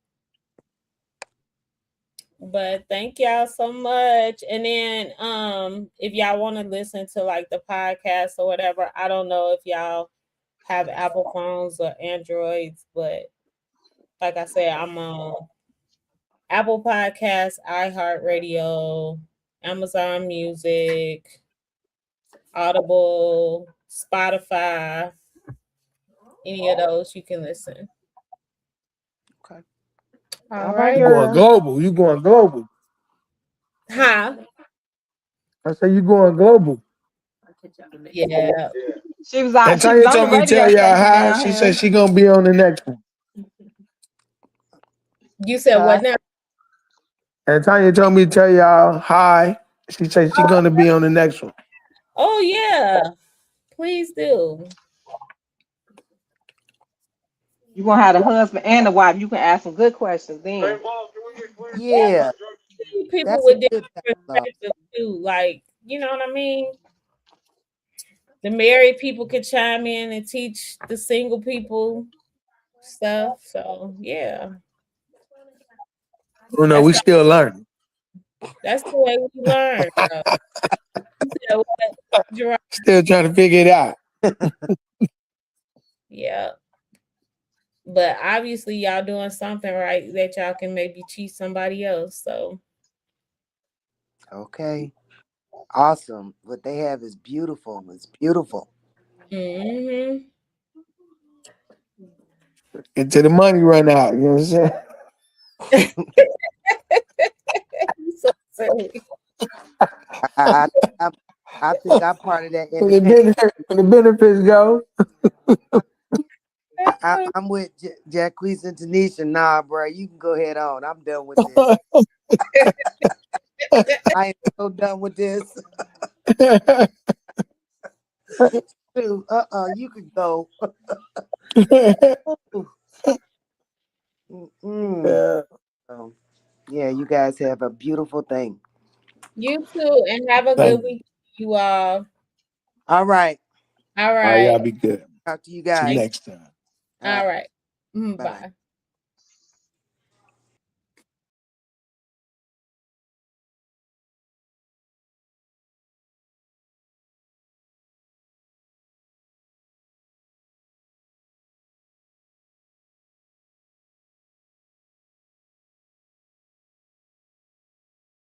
But thank y'all so much. And then if y'all want to listen to like the podcast or whatever, I don't know if y'all have Apple phones or Androids, but like I said, I'm on Apple Podcasts, iHeartRadio, Amazon Music, Audible, Spotify, any of those you can listen. Okay. All right, right. You going girl. global. You going global. Huh? I say you going global. Yeah. She was And she was Tanya on the told me to radio tell y'all station hi. down She here. said she gonna be on the next one. You said Huh? what now? And Tanya told me to tell y'all hi. She said she gonna be on the next one. Oh yeah. Please do. You gonna have a husband and a wife. You can ask some good questions then. Yeah, People that's a with different good type of love. perspectives too. Like, you know what I mean? The married people could chime in and teach the single people stuff. So yeah. Oh no, That's we still learning. that's the way we learn. You said what, Gerard? Still trying to figure it out. Yeah. But obviously y'all doing something right that y'all can maybe cheat somebody else. So Okay. Awesome. What they have is beautiful. It's beautiful. mm-hmm. Until the money run out. You know what I'm saying? So silly. I, I, I think I'm part of that When the independent. benefits go. I'm with Jacquees and Tanisha. Nah, bro, you can go ahead on. I'm done with this. I am so done with this. Dude, you can go. Mm-mm. Yeah. Yeah, you guys have a beautiful thing. You too, and have a Thank good week, you all. All right. All All right, y'all right. be good. Talk to you See you guys. next time. All right. Bye. Bye.